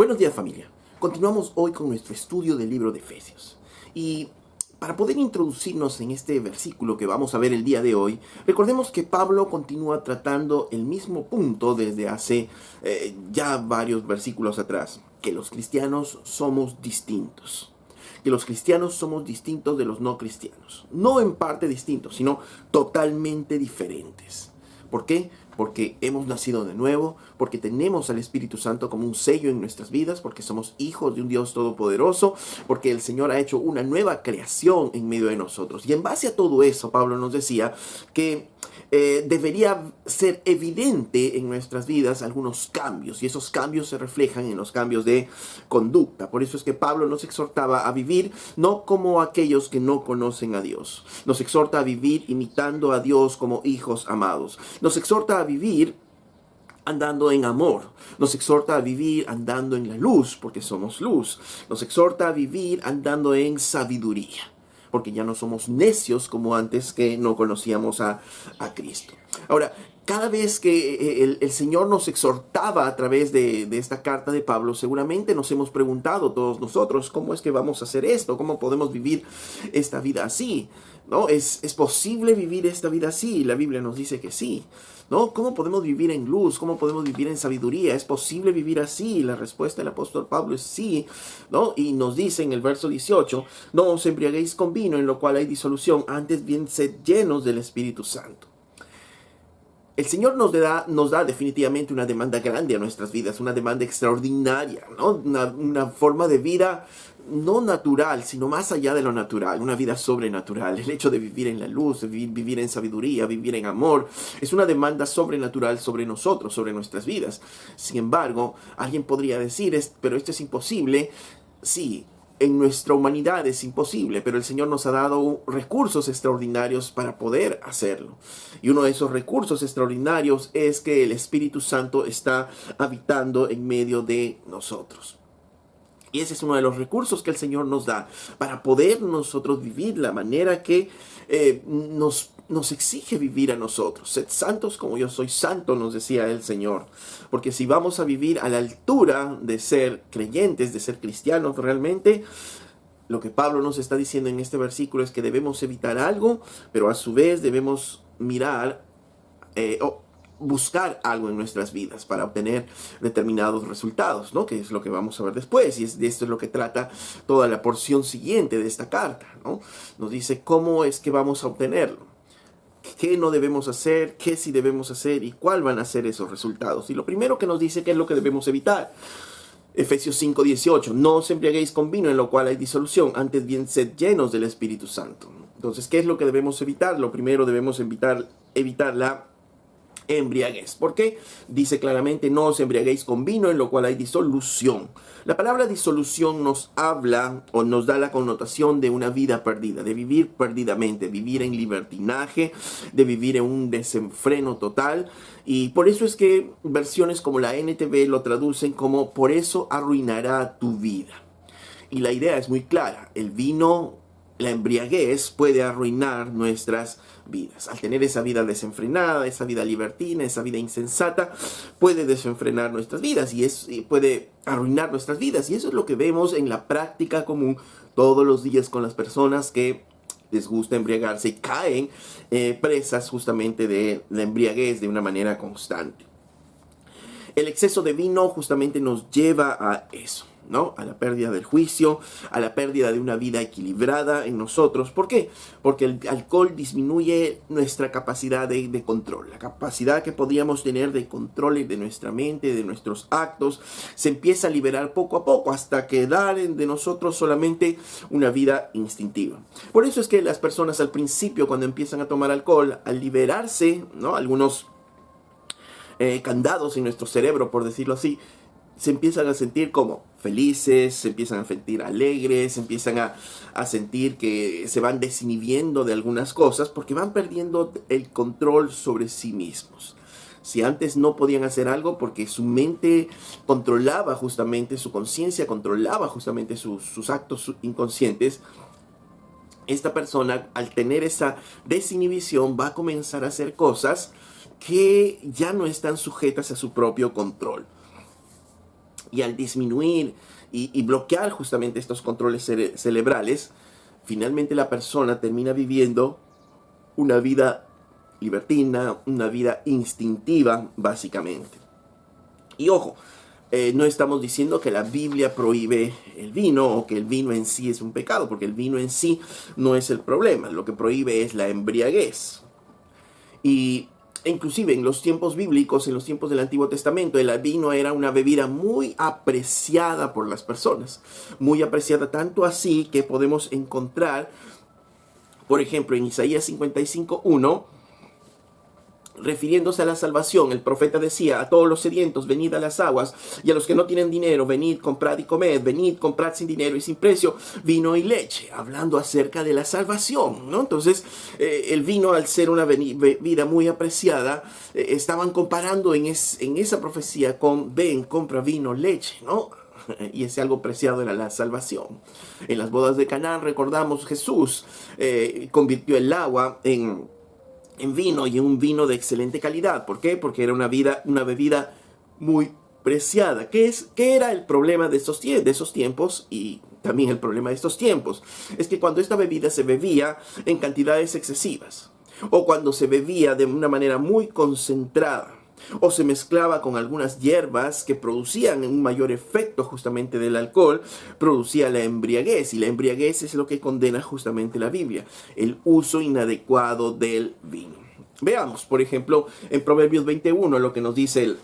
Buenos días, familia. Continuamos hoy con nuestro estudio del libro de Efesios. Y para poder introducirnos en este versículo que vamos a ver el día de hoy, recordemos que Pablo continúa tratando el mismo punto desde hace ya varios versículos atrás, que los cristianos somos distintos. Que los cristianos somos distintos de los no cristianos. No en parte distintos, sino totalmente diferentes. ¿Por qué? Porque hemos nacido de nuevo, porque tenemos al Espíritu Santo como un sello en nuestras vidas, porque somos hijos de un Dios todopoderoso, porque el Señor ha hecho una nueva creación en medio de nosotros. Y en base a todo eso, Pablo nos decía que debería ser evidente en nuestras vidas algunos cambios, y esos cambios se reflejan en los cambios de conducta. Por eso es que Pablo nos exhortaba a vivir no como aquellos que no conocen a Dios. Nos exhorta a vivir imitando a Dios como hijos amados. Nos exhorta a vivir andando en amor. Nos exhorta a vivir andando en la luz, porque somos luz. Nos exhorta a vivir andando en sabiduría, porque ya no somos necios como antes que no conocíamos a Cristo. Ahora, cada vez que el Señor nos exhortaba a través de esta carta de Pablo, seguramente nos hemos preguntado todos nosotros, ¿cómo es que vamos a hacer esto? ¿Cómo podemos vivir esta vida así? ¿No? ¿Es posible vivir esta vida así? La Biblia nos dice que sí. ¿No? ¿Cómo podemos vivir en luz? ¿Cómo podemos vivir en sabiduría? ¿Es posible vivir así? La respuesta del apóstol Pablo es sí, ¿no? Y nos dice en el verso 18, no os embriaguéis con vino en lo cual hay disolución, antes bien sed llenos del Espíritu Santo. El Señor nos da definitivamente una demanda grande a nuestras vidas, una demanda extraordinaria, ¿no? Una forma de vida no natural, sino más allá de lo natural, una vida sobrenatural. El hecho de vivir en la luz, de vivir en sabiduría, vivir en amor, es una demanda sobrenatural sobre nosotros, sobre nuestras vidas. Sin embargo, alguien podría decir, pero esto es imposible. Sí, en nuestra humanidad es imposible, pero el Señor nos ha dado recursos extraordinarios para poder hacerlo. Y uno de esos recursos extraordinarios es que el Espíritu Santo está habitando en medio de nosotros. Y ese es uno de los recursos que el Señor nos da para poder nosotros vivir la manera que nos exige vivir a nosotros. Sed santos como yo soy santo, nos decía el Señor. Porque si vamos a vivir a la altura de ser creyentes, de ser cristianos realmente, lo que Pablo nos está diciendo en este versículo es que debemos evitar algo, pero a su vez debemos mirar buscar algo en nuestras vidas para obtener determinados resultados, ¿no? Que es lo que vamos a ver después, y de esto es lo que trata toda la porción siguiente de esta carta, ¿no? Nos dice cómo es que vamos a obtenerlo, qué no debemos hacer, qué sí debemos hacer y cuál van a ser esos resultados. Y lo primero que nos dice qué es lo que debemos evitar. Efesios 5:18, no os embriaguéis con vino en lo cual hay disolución, antes bien sed llenos del Espíritu Santo. Entonces, ¿qué es lo que debemos evitar? Lo primero debemos evitar la embriaguez. ¿Por qué? Dice claramente, no os embriaguéis con vino en lo cual hay disolución. La palabra disolución nos habla o nos da la connotación de una vida perdida, de vivir perdidamente, vivir en libertinaje, de vivir en un desenfreno total. Y por eso es que versiones como la NTV lo traducen como por eso arruinará tu vida. Y la idea es muy clara, el vino, la embriaguez puede arruinar nuestras vidas. Al tener esa vida desenfrenada, esa vida libertina, esa vida insensata, puede desenfrenar nuestras vidas y puede arruinar nuestras vidas. Y eso es lo que vemos en la práctica común todos los días con las personas que les gusta embriagarse y caen presas justamente de la embriaguez de una manera constante. El exceso de vino justamente nos lleva a eso, ¿no? A la pérdida del juicio, a la pérdida de una vida equilibrada en nosotros. ¿Por qué? Porque el alcohol disminuye nuestra capacidad de control. La capacidad que podríamos tener de control de nuestra mente, de nuestros actos, se empieza a liberar poco a poco hasta quedar de nosotros solamente una vida instintiva. Por eso es que las personas al principio, cuando empiezan a tomar alcohol, al liberarse, ¿no? Algunos candados en nuestro cerebro, por decirlo así, se empiezan a sentir como felices, se empiezan a sentir alegres, se empiezan a sentir que se van desinhibiendo de algunas cosas porque van perdiendo el control sobre sí mismos. Si antes no podían hacer algo porque su mente controlaba justamente, su conciencia controlaba justamente sus actos inconscientes, esta persona, al tener esa desinhibición, va a comenzar a hacer cosas que ya no están sujetas a su propio control. Y al disminuir y bloquear justamente estos controles cerebrales, finalmente la persona termina viviendo una vida libertina, una vida instintiva, básicamente. Y ojo, no estamos diciendo que la Biblia prohíbe el vino o que el vino en sí es un pecado, porque el vino en sí no es el problema. Lo que prohíbe es la embriaguez. Y inclusive en los tiempos bíblicos, en los tiempos del Antiguo Testamento, el vino era una bebida muy apreciada por las personas. Muy apreciada, tanto así que podemos encontrar, por ejemplo, en Isaías 55:1, refiriéndose a la salvación, el profeta decía: a todos los sedientos, venid a las aguas, y a los que no tienen dinero, venid, comprad y comed, venid, comprad sin dinero y sin precio vino y leche, hablando acerca de la salvación, ¿no? Entonces, el vino, al ser una bebida muy apreciada, estaban comparando en esa profecía con: ven, compra vino, leche, ¿no? Y ese algo preciado era la salvación. En las bodas de Caná, recordamos, Jesús convirtió el agua en vino, y en un vino de excelente calidad. ¿Por qué? Porque era una bebida muy preciada. ¿Qué era el problema de esos tiempos? Y también el problema de estos tiempos es que cuando esta bebida se bebía en cantidades excesivas, o cuando se bebía de una manera muy concentrada, o se mezclaba con algunas hierbas que producían un mayor efecto justamente del alcohol, producía la embriaguez. Y la embriaguez es lo que condena justamente la Biblia: el uso inadecuado del vino. Veamos, por ejemplo, en Proverbios 21, lo que nos dice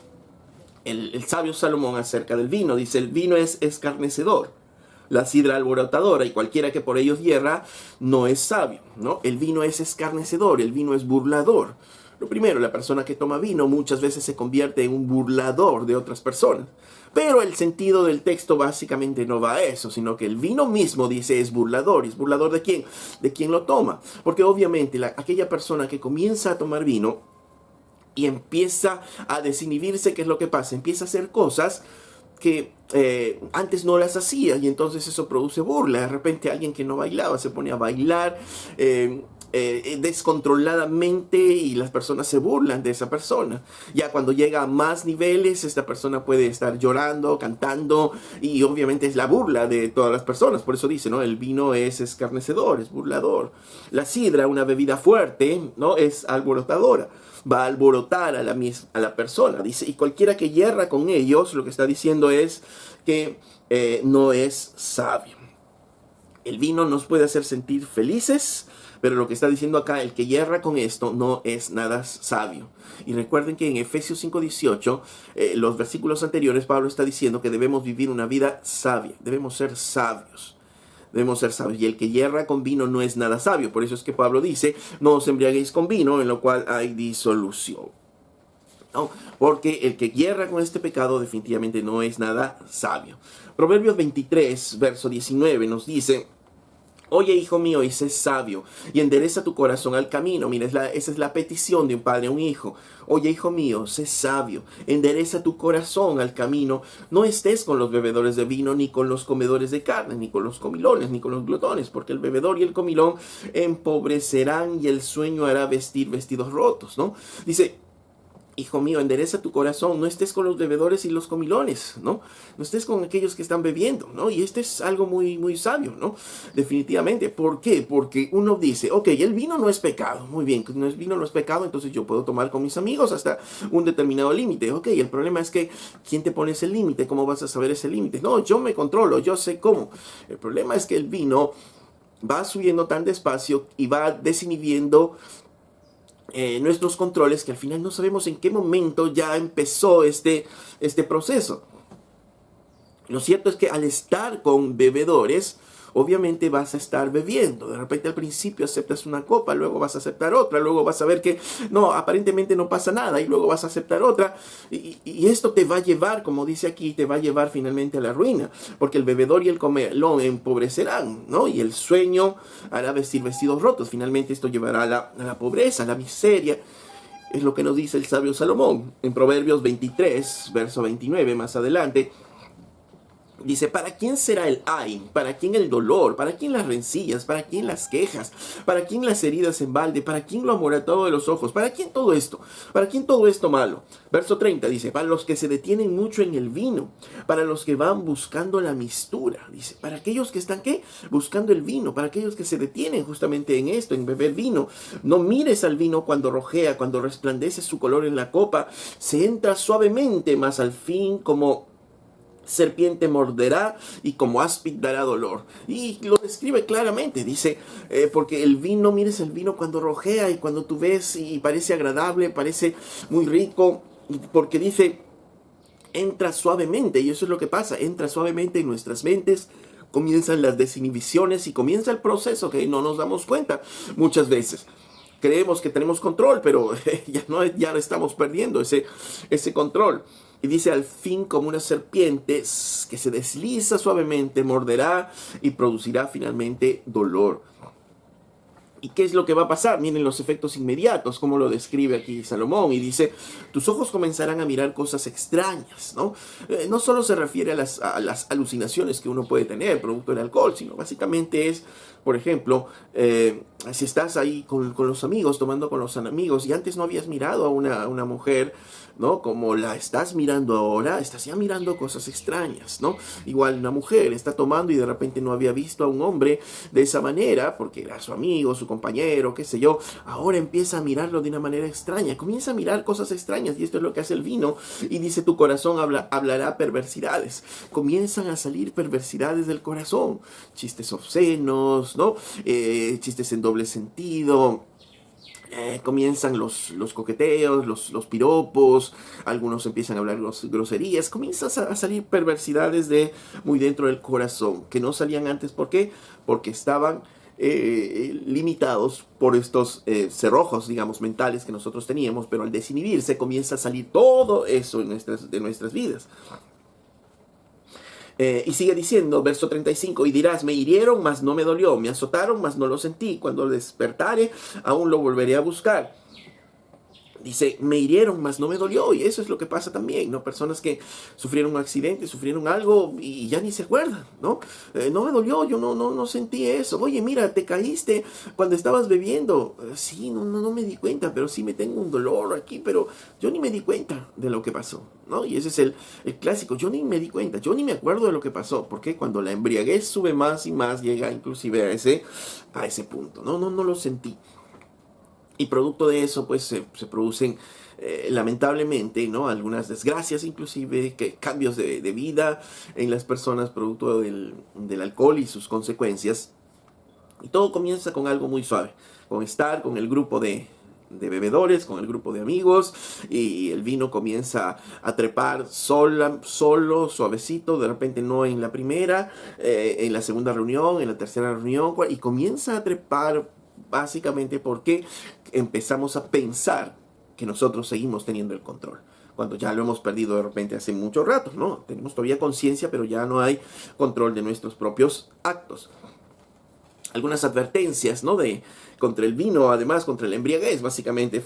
el sabio Salomón acerca del vino. Dice: el vino es escarnecedor, la sidra alborotadora, y cualquiera que por ellos hierra no es sabio, ¿no? El vino es escarnecedor, el vino es burlador. Lo primero, la persona que toma vino muchas veces se convierte en un burlador de otras personas. Pero el sentido del texto básicamente no va a eso, sino que el vino mismo, dice, es burlador. ¿Y es burlador de quién? De quien lo toma. Porque obviamente aquella persona que comienza a tomar vino y empieza a desinhibirse, ¿qué es lo que pasa? Empieza a hacer cosas que antes no las hacía, y entonces eso produce burla. De repente alguien que no bailaba se pone a bailar descontroladamente, y las personas se burlan de esa persona. Ya cuando llega a más niveles, esta persona puede estar llorando, cantando, y obviamente es la burla de todas las personas. Por eso dice, ¿no? El vino es escarnecedor, es burlador. La sidra, una bebida fuerte, ¿no? Es alborotadora, va a alborotar a la persona, dice. Y cualquiera que hierra con ellos, lo que está diciendo es que no es sabio. El vino nos puede hacer sentir felices, pero lo que está diciendo acá: el que hierra con esto no es nada sabio. Y recuerden que en Efesios 5:18, los versículos anteriores, Pablo está diciendo que debemos vivir una vida sabia, debemos ser sabios. Debemos ser sabios. Y el que hierra con vino no es nada sabio. Por eso es que Pablo dice: no os embriaguéis con vino, en lo cual hay disolución, ¿no? Porque el que hierra con este pecado definitivamente no es nada sabio. Proverbios 23, verso 19 nos dice: oye, hijo mío, y sé sabio, y endereza tu corazón al camino. Mira, esa es la petición de un padre a un hijo. Oye, hijo mío, sé sabio, endereza tu corazón al camino. No estés con los bebedores de vino, ni con los comedores de carne, ni con los comilones, ni con los glotones, porque el bebedor y el comilón empobrecerán, y el sueño hará vestir vestidos rotos, ¿no? Dice: hijo mío, endereza tu corazón, no estés con los bebedores y los comilones, ¿no? No estés con aquellos que están bebiendo, ¿no? Y este es algo muy, muy sabio, ¿no? Definitivamente. ¿Por qué? Porque uno dice: ok, el vino no es pecado. Muy bien, el vino no es pecado, entonces yo puedo tomar con mis amigos hasta un determinado límite. Ok, el problema es que ¿quién te pone ese límite? ¿Cómo vas a saber ese límite? No, yo me controlo, yo sé cómo. El problema es que el vino va subiendo tan despacio y va desinhibiendo nuestros controles, que al final no sabemos en qué momento ya empezó este proceso. Lo cierto es que al estar con bebedores, obviamente vas a estar bebiendo. De repente al principio aceptas una copa, luego vas a aceptar otra, luego vas a ver que no, aparentemente no pasa nada, y luego vas a aceptar otra. Y esto te va a llevar, como dice aquí, te va a llevar finalmente a la ruina, porque el bebedor y el comelón empobrecerán, ¿no? Y el sueño hará vestir vestidos rotos. Finalmente esto llevará a la pobreza, a la miseria. Es lo que nos dice el sabio Salomón en Proverbios 23, verso 29, más adelante. Dice, ¿para quién será el ay? ¿Para quién el dolor? ¿Para quién las rencillas? ¿Para quién las quejas? ¿Para quién las heridas en balde? ¿Para quién lo amoratado de los ojos? ¿Para quién todo esto? ¿Para quién todo esto malo? Verso 30 dice, para los que se detienen mucho en el vino, para los que van buscando la mistura. Dice, para aquellos que están, ¿qué? Buscando el vino, para aquellos que se detienen justamente en esto, en beber vino. No mires al vino cuando rojea, cuando resplandece su color en la copa. Se entra suavemente, mas al fin como serpiente morderá y como áspid dará dolor. Y lo describe claramente, dice, porque el vino, mires el vino cuando rojea y cuando tú ves y parece agradable, parece muy rico, porque dice, entra suavemente, y eso es lo que pasa, entra suavemente en nuestras mentes, comienzan las desinhibiciones y comienza el proceso que no nos damos cuenta muchas veces. Creemos que tenemos control, pero ya estamos perdiendo ese control. Y dice, al fin como una serpiente que se desliza suavemente, morderá y producirá finalmente dolor. ¿Y qué es lo que va a pasar? Miren los efectos inmediatos, como lo describe aquí Salomón. Y dice, tus ojos comenzarán a mirar cosas extrañas, ¿no? No solo se refiere a las alucinaciones que uno puede tener producto del alcohol, sino básicamente es, por ejemplo, si estás ahí con los amigos, tomando con los amigos, y antes no habías mirado a una mujer, ¿no? Como la estás mirando ahora, estás ya mirando cosas extrañas, ¿no? Igual una mujer está tomando y de repente no había visto a un hombre de esa manera, porque era su amigo, su compañero, qué sé yo, ahora empieza a mirarlo de una manera extraña, comienza a mirar cosas extrañas, y esto es lo que hace el vino, y dice, tu corazón hablará perversidades, comienzan a salir perversidades del corazón, chistes obscenos, ¿no? Chistes en doble sentido. Comienzan los coqueteos, los piropos, algunos empiezan a hablar groserías, comienzan a salir perversidades de muy dentro del corazón, que no salían antes. ¿Por qué? Porque estaban limitados por estos cerrojos, digamos, mentales que nosotros teníamos, pero al desinhibirse comienza a salir todo eso de nuestras vidas. Y sigue diciendo, verso 35, y dirás, me hirieron, mas no me dolió, me azotaron, mas no lo sentí, cuando despertare, aún lo volveré a buscar. Dice, me hirieron, mas no me dolió, y eso es lo que pasa también, ¿no? Personas que sufrieron un accidente, sufrieron algo y ya ni se acuerdan, ¿no? No me dolió, yo no sentí eso. Oye, mira, te caíste cuando estabas bebiendo. Sí, no me di cuenta, pero sí me tengo un dolor aquí, pero yo ni me di cuenta de lo que pasó, ¿no? Y ese es el clásico, yo ni me di cuenta, yo ni me acuerdo de lo que pasó, porque cuando la embriaguez sube más y más, llega inclusive a ese punto, no lo sentí. Y producto de eso, pues se producen lamentablemente, ¿no? Algunas desgracias, inclusive cambios de vida en las personas producto del alcohol y sus consecuencias. Y todo comienza con algo muy suave, con estar con el grupo de bebedores, con el grupo de amigos, y el vino comienza a trepar solo, suavecito, de repente no en la primera, en la segunda reunión, en la tercera reunión, y comienza a trepar básicamente porque empezamos a pensar que nosotros seguimos teniendo el control, cuando ya lo hemos perdido de repente hace mucho rato, ¿no? Tenemos todavía conciencia, pero ya no hay control de nuestros propios actos. Algunas advertencias, ¿no? Contra el vino, además contra la embriaguez, básicamente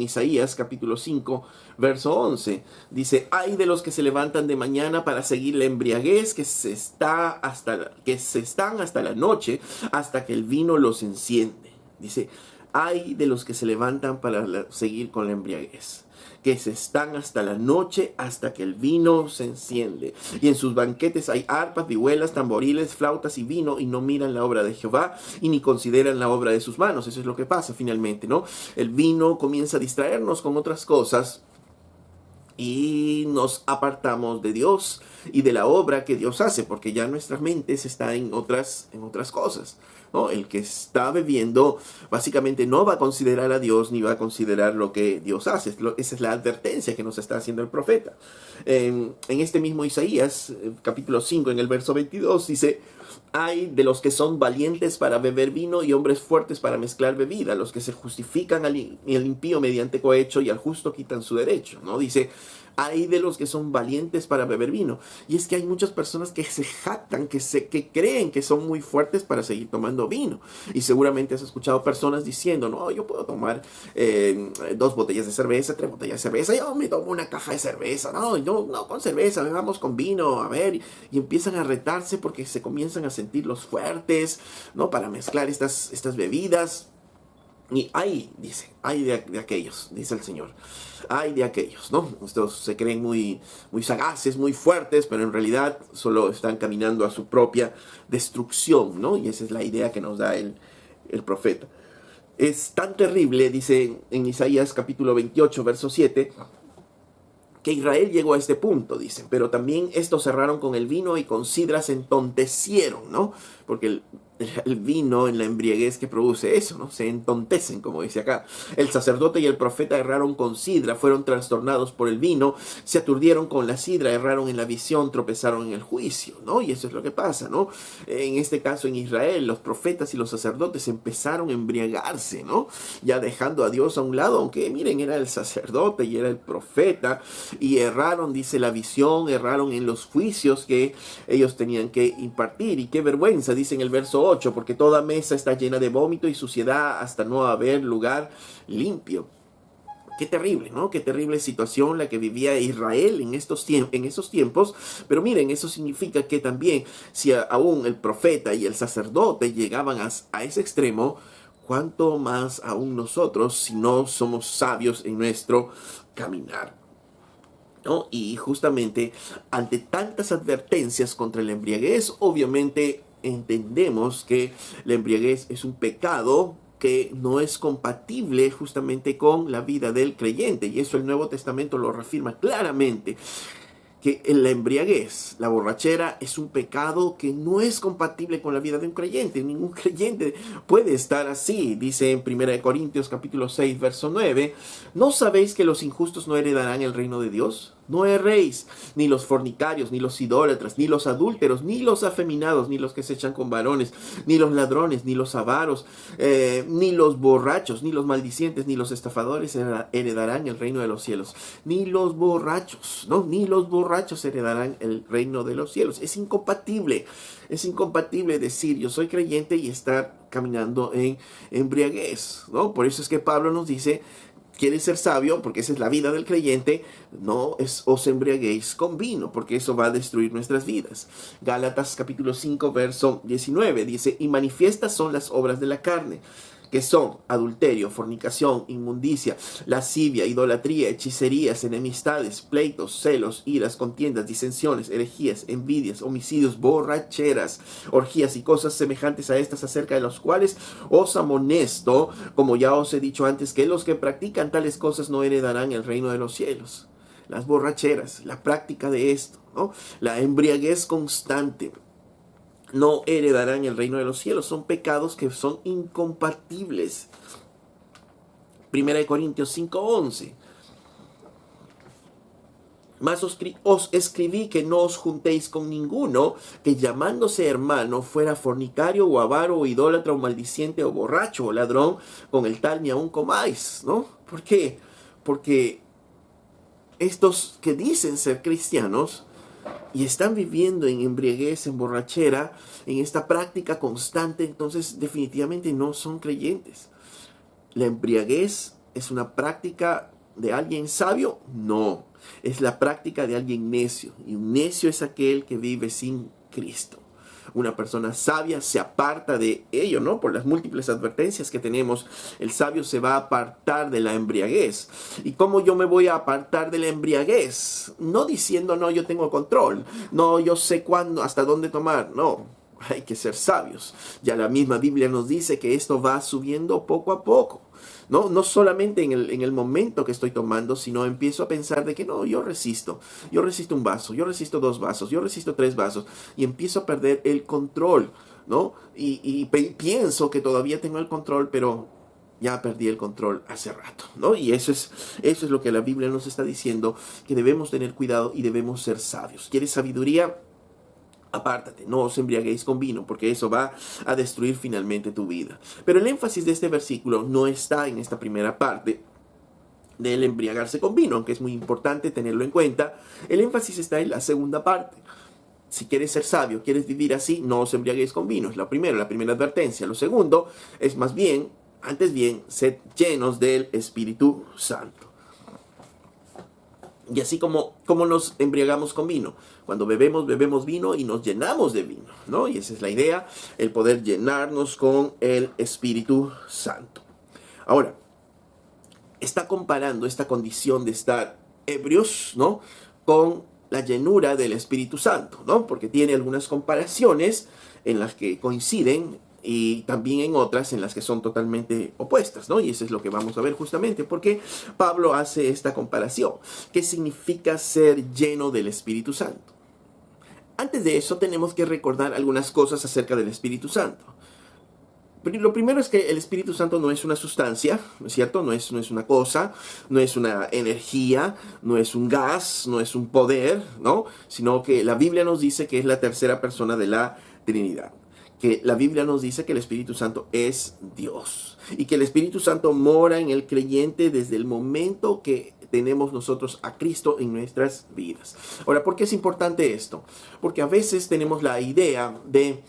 Isaías capítulo 5, verso 11, dice, ay de los que se levantan de mañana para seguir la embriaguez, que se están hasta la noche, hasta que el vino los enciende. Dice, ay de los que se levantan para seguir con la embriaguez, que se están hasta la noche, hasta que el vino se enciende. Y en sus banquetes hay arpas, vihuelas, tamboriles, flautas y vino, y no miran la obra de Jehová, y ni consideran la obra de sus manos. Eso es lo que pasa finalmente, ¿no? El vino comienza a distraernos con otras cosas, y nos apartamos de Dios y de la obra que Dios hace, porque ya nuestras mentes están en otras cosas, ¿no? El que está bebiendo básicamente no va a considerar a Dios ni va a considerar lo que Dios hace. Esa es la advertencia que nos está haciendo el profeta. En este mismo Isaías, capítulo 5, en el verso 22, dice, ay de los que son valientes para beber vino y hombres fuertes para mezclar bebida, los que se justifican al impío mediante cohecho y al justo quitan su derecho, ¿no? Dice, Hay de los que son valientes para beber vino. Y es que hay muchas personas que se jactan, que creen que son muy fuertes para seguir tomando vino. Y seguramente has escuchado personas diciendo, no, yo puedo tomar 2 botellas de cerveza, 3 botellas de cerveza, yo me tomo una caja de cerveza, no, yo no con cerveza, vamos con vino, a ver, y empiezan a retarse porque se comienzan a sentir los fuertes, ¿no? Para mezclar estas bebidas. Y hay, dice, hay de aquellos, dice el Señor, hay de aquellos, ¿no? Estos se creen muy sagaces, muy fuertes, pero en realidad solo están caminando a su propia destrucción, ¿no? Y esa es la idea que nos da el profeta. Es tan terrible, dice en Isaías capítulo 28, verso 7, que Israel llegó a este punto, dicen, pero también estos cerraron con el vino y con sidra se entontecieron, ¿no? Porque el vino en la embriaguez que produce eso, ¿no? Se entontecen, como dice acá. El sacerdote y el profeta erraron con sidra, fueron trastornados por el vino, se aturdieron con la sidra, erraron en la visión, tropezaron en el juicio, ¿no? Y eso es lo que pasa, ¿no? En este caso en Israel, los profetas y los sacerdotes empezaron a embriagarse, ¿no? Ya dejando a Dios a un lado, aunque miren, era el sacerdote y era el profeta, y erraron, dice, la visión, erraron en los juicios que ellos tenían que impartir. Y qué vergüenza, dice en el verso 8, porque toda mesa está llena de vómito y suciedad hasta no haber lugar limpio. Qué terrible, ¿no? Qué terrible situación la que vivía Israel en esos tiempos. Pero miren, eso significa que también si aún el profeta y el sacerdote llegaban a ese extremo, ¿cuánto más aún nosotros si no somos sabios en nuestro caminar? ¿No? Y justamente ante tantas advertencias contra la embriaguez, obviamente entendemos que la embriaguez es un pecado que no es compatible justamente con la vida del creyente, y eso el Nuevo Testamento lo reafirma claramente, que la embriaguez, la borrachera, es un pecado que no es compatible con la vida de un creyente. Ningún creyente puede estar así. Dice en 1 Corintios capítulo 6, verso 9, ¿no sabéis que los injustos no heredarán el reino de Dios? No erréis, ni los fornicarios, ni los idólatras, ni los adúlteros, ni los afeminados, ni los que se echan con varones, ni los ladrones, ni los avaros, ni los borrachos, ni los maldicientes, ni los estafadores heredarán el reino de los cielos. Ni los borrachos, ¿no? Ni los borrachos heredarán el reino de los cielos. Es incompatible decir yo soy creyente y estar caminando en embriaguez, ¿no? Por eso es que Pablo nos dice, ¿quieres ser sabio? Porque esa es la vida del creyente. No os embriaguéis con vino, porque eso va a destruir nuestras vidas. Gálatas capítulo 5, verso 19 dice, y manifiestas son las obras de la carne, que son adulterio, fornicación, inmundicia, lascivia, idolatría, hechicerías, enemistades, pleitos, celos, iras, contiendas, disensiones, herejías, envidias, homicidios, borracheras, orgías y cosas semejantes a estas, acerca de los cuales os amonesto, como ya os he dicho antes, que los que practican tales cosas no heredarán el reino de los cielos. Las borracheras, la práctica de esto, ¿no? La embriaguez constante, no heredarán el reino de los cielos. Son pecados que son incompatibles. 1 Corintios 5:11. Mas os escribí que no os juntéis con ninguno que llamándose hermano fuera fornicario o avaro o idólatra o maldiciente o borracho o ladrón, con el tal ni aun comáis, ¿no? ¿Por qué? Porque estos que dicen ser cristianos y están viviendo en embriaguez, en borrachera, en esta práctica constante, entonces definitivamente no son creyentes. ¿La embriaguez es una práctica de alguien sabio? No, es la práctica de alguien necio, y un necio es aquel que vive sin Cristo. Una persona sabia se aparta de ello, ¿no? Por las múltiples advertencias que tenemos, el sabio se va a apartar de la embriaguez. ¿Y cómo yo me voy a apartar de la embriaguez? No diciendo, no, yo tengo control, no, yo sé cuándo, hasta dónde tomar, no. Hay que ser sabios. Ya la misma Biblia nos dice que esto va subiendo poco a poco. No solamente en el momento que estoy tomando, sino empiezo a pensar de que no, yo resisto un vaso, yo resisto 2 vasos, yo resisto 3 vasos, y empiezo a perder el control, ¿no? Y pienso que todavía tengo el control, pero ya perdí el control hace rato, ¿no? Y eso es lo que la Biblia nos está diciendo, que debemos tener cuidado y debemos ser sabios. ¿Quieres sabiduría? Apártate, no os embriaguéis con vino, porque eso va a destruir finalmente tu vida. Pero el énfasis de este versículo no está en esta primera parte, del embriagarse con vino, aunque es muy importante tenerlo en cuenta. El énfasis está en la segunda parte. Si quieres ser sabio, quieres vivir así, no os embriaguéis con vino. Es la primera advertencia. Lo segundo es más bien, antes bien, sed llenos del Espíritu Santo. Y así como nos embriagamos con vino. Cuando bebemos vino y nos llenamos de vino, ¿no? Y esa es la idea, el poder llenarnos con el Espíritu Santo. Ahora, está comparando esta condición de estar ebrios, ¿no?, con la llenura del Espíritu Santo, ¿no? Porque tiene algunas comparaciones en las que coinciden y también en otras en las que son totalmente opuestas, ¿no? Y eso es lo que vamos a ver justamente, porque Pablo hace esta comparación. ¿Qué significa ser lleno del Espíritu Santo? Antes de eso tenemos que recordar algunas cosas acerca del Espíritu Santo. Lo primero es que el Espíritu Santo no es una sustancia, ¿no es cierto? No es una cosa, no es una energía, no es un gas, no es un poder, ¿no? Sino que la Biblia nos dice que es la tercera persona de la Trinidad. Que la Biblia nos dice que el Espíritu Santo es Dios. Y que el Espíritu Santo mora en el creyente desde el momento que tenemos nosotros a Cristo en nuestras vidas. Ahora, ¿por qué es importante esto? Porque a veces tenemos la idea de...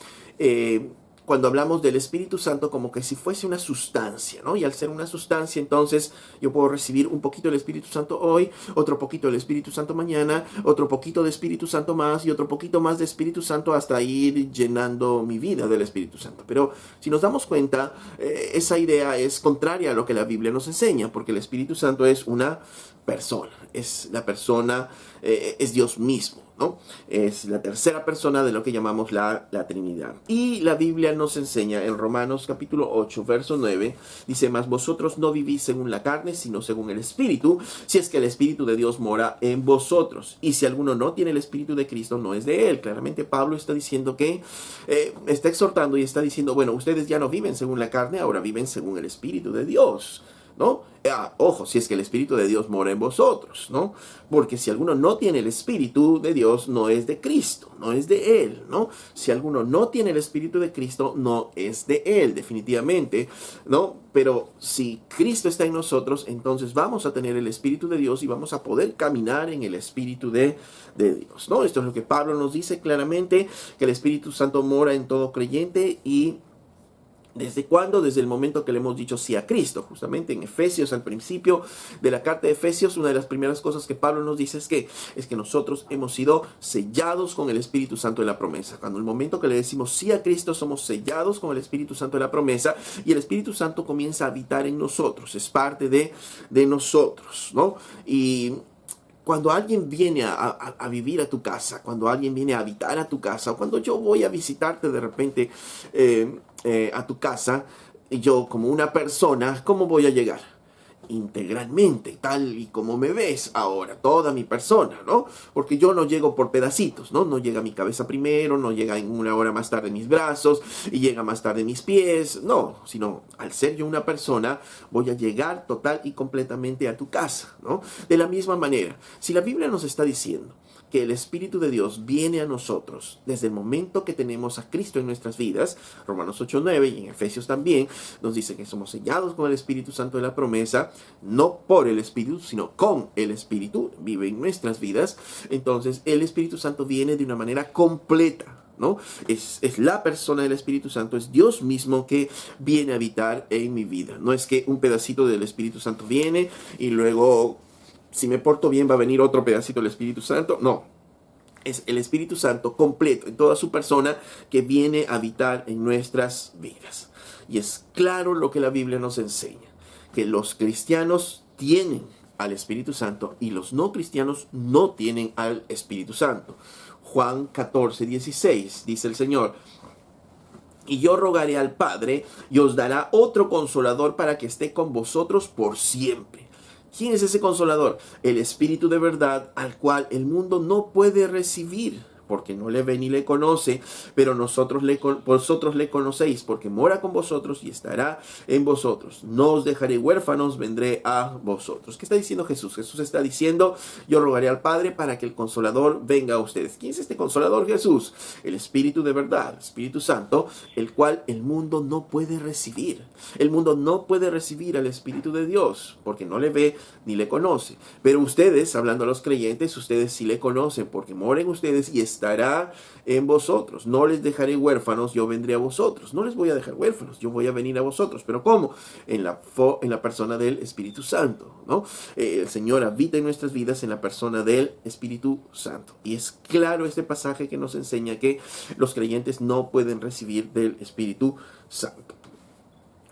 cuando hablamos del Espíritu Santo como que si fuese una sustancia, ¿no? Y al ser una sustancia, entonces yo puedo recibir un poquito del Espíritu Santo hoy, otro poquito del Espíritu Santo mañana, otro poquito de Espíritu Santo más y otro poquito más de Espíritu Santo hasta ir llenando mi vida del Espíritu Santo. Pero si nos damos cuenta, esa idea es contraria a lo que la Biblia nos enseña, porque el Espíritu Santo es una persona, es la persona, es Dios mismo, ¿no? Es la tercera persona de lo que llamamos la Trinidad. Y la Biblia nos enseña en Romanos capítulo 8, verso 9, dice: mas vosotros no vivís según la carne, sino según el Espíritu, si es que el Espíritu de Dios mora en vosotros. Y si alguno no tiene el Espíritu de Cristo, no es de él. Claramente Pablo está diciendo que, está exhortando y está diciendo, bueno, ustedes ya no viven según la carne, ahora viven según el Espíritu de Dios, ¿no? Ojo, si es que el Espíritu de Dios mora en vosotros, ¿no? Porque si alguno no tiene el Espíritu de Dios, no es de Cristo, no es de Él, ¿no? Si alguno no tiene el Espíritu de Cristo, no es de Él, definitivamente, ¿no? Pero si Cristo está en nosotros, entonces vamos a tener el Espíritu de Dios y vamos a poder caminar en el Espíritu de Dios, ¿no? Esto es lo que Pablo nos dice claramente, que el Espíritu Santo mora en todo creyente. Y ¿desde cuándo? Desde el momento que le hemos dicho sí a Cristo. Justamente en Efesios, al principio de la carta de Efesios, una de las primeras cosas que Pablo nos dice es que nosotros hemos sido sellados con el Espíritu Santo de la promesa. Cuando el momento que le decimos sí a Cristo, somos sellados con el Espíritu Santo de la promesa, y el Espíritu Santo comienza a habitar en nosotros, es parte de nosotros, ¿no? Y cuando alguien viene a vivir a tu casa, cuando alguien viene a habitar a tu casa, o cuando yo voy a visitarte de repente a tu casa, yo como una persona, ¿cómo voy a llegar? Integralmente, tal y como me ves ahora, toda mi persona, ¿no? Porque yo no llego por pedacitos, ¿no? No llega mi cabeza primero, no llega en una hora más tarde mis brazos y llega más tarde mis pies, no, sino al ser yo una persona, voy a llegar total y completamente a tu casa, ¿no? De la misma manera, si la Biblia nos está diciendo que el Espíritu de Dios viene a nosotros desde el momento que tenemos a Cristo en nuestras vidas, Romanos 8:9 y en Efesios también nos dice que somos sellados con el Espíritu Santo de la promesa, no por el Espíritu, sino con el Espíritu, vive en nuestras vidas. Entonces el Espíritu Santo viene de una manera completa, ¿no? Es la persona del Espíritu Santo, es Dios mismo que viene a habitar en mi vida. No es que un pedacito del Espíritu Santo viene y luego, si me porto bien, va a venir otro pedacito del Espíritu Santo. No, es el Espíritu Santo completo, en toda su persona, que viene a habitar en nuestras vidas. Y es claro lo que la Biblia nos enseña, que los cristianos tienen al Espíritu Santo y los no cristianos no tienen al Espíritu Santo. Juan 14:16, dice el Señor: y yo rogaré al Padre y os dará otro consolador para que esté con vosotros por siempre. ¿Quién es ese consolador? El Espíritu de verdad, al cual el mundo no puede recibir, porque no le ve ni le conoce, pero vosotros le conocéis, porque mora con vosotros y estará en vosotros. No os dejaré huérfanos, vendré a vosotros. ¿Qué está diciendo Jesús? Jesús está diciendo, yo rogaré al Padre para que el Consolador venga a ustedes. ¿Quién es este Consolador? Jesús, el Espíritu de verdad, el Espíritu Santo, el cual el mundo no puede recibir. El mundo no puede recibir al Espíritu de Dios, porque no le ve ni le conoce. Pero ustedes, hablando a los creyentes, ustedes sí le conocen, porque moren ustedes y estará en vosotros. No les dejaré huérfanos, yo vendré a vosotros. No les voy a dejar huérfanos, yo voy a venir a vosotros. ¿Pero cómo? En la persona del Espíritu Santo, ¿no? El Señor habita en nuestras vidas en la persona del Espíritu Santo. Y es claro este pasaje que nos enseña que los creyentes no pueden recibir del Espíritu Santo.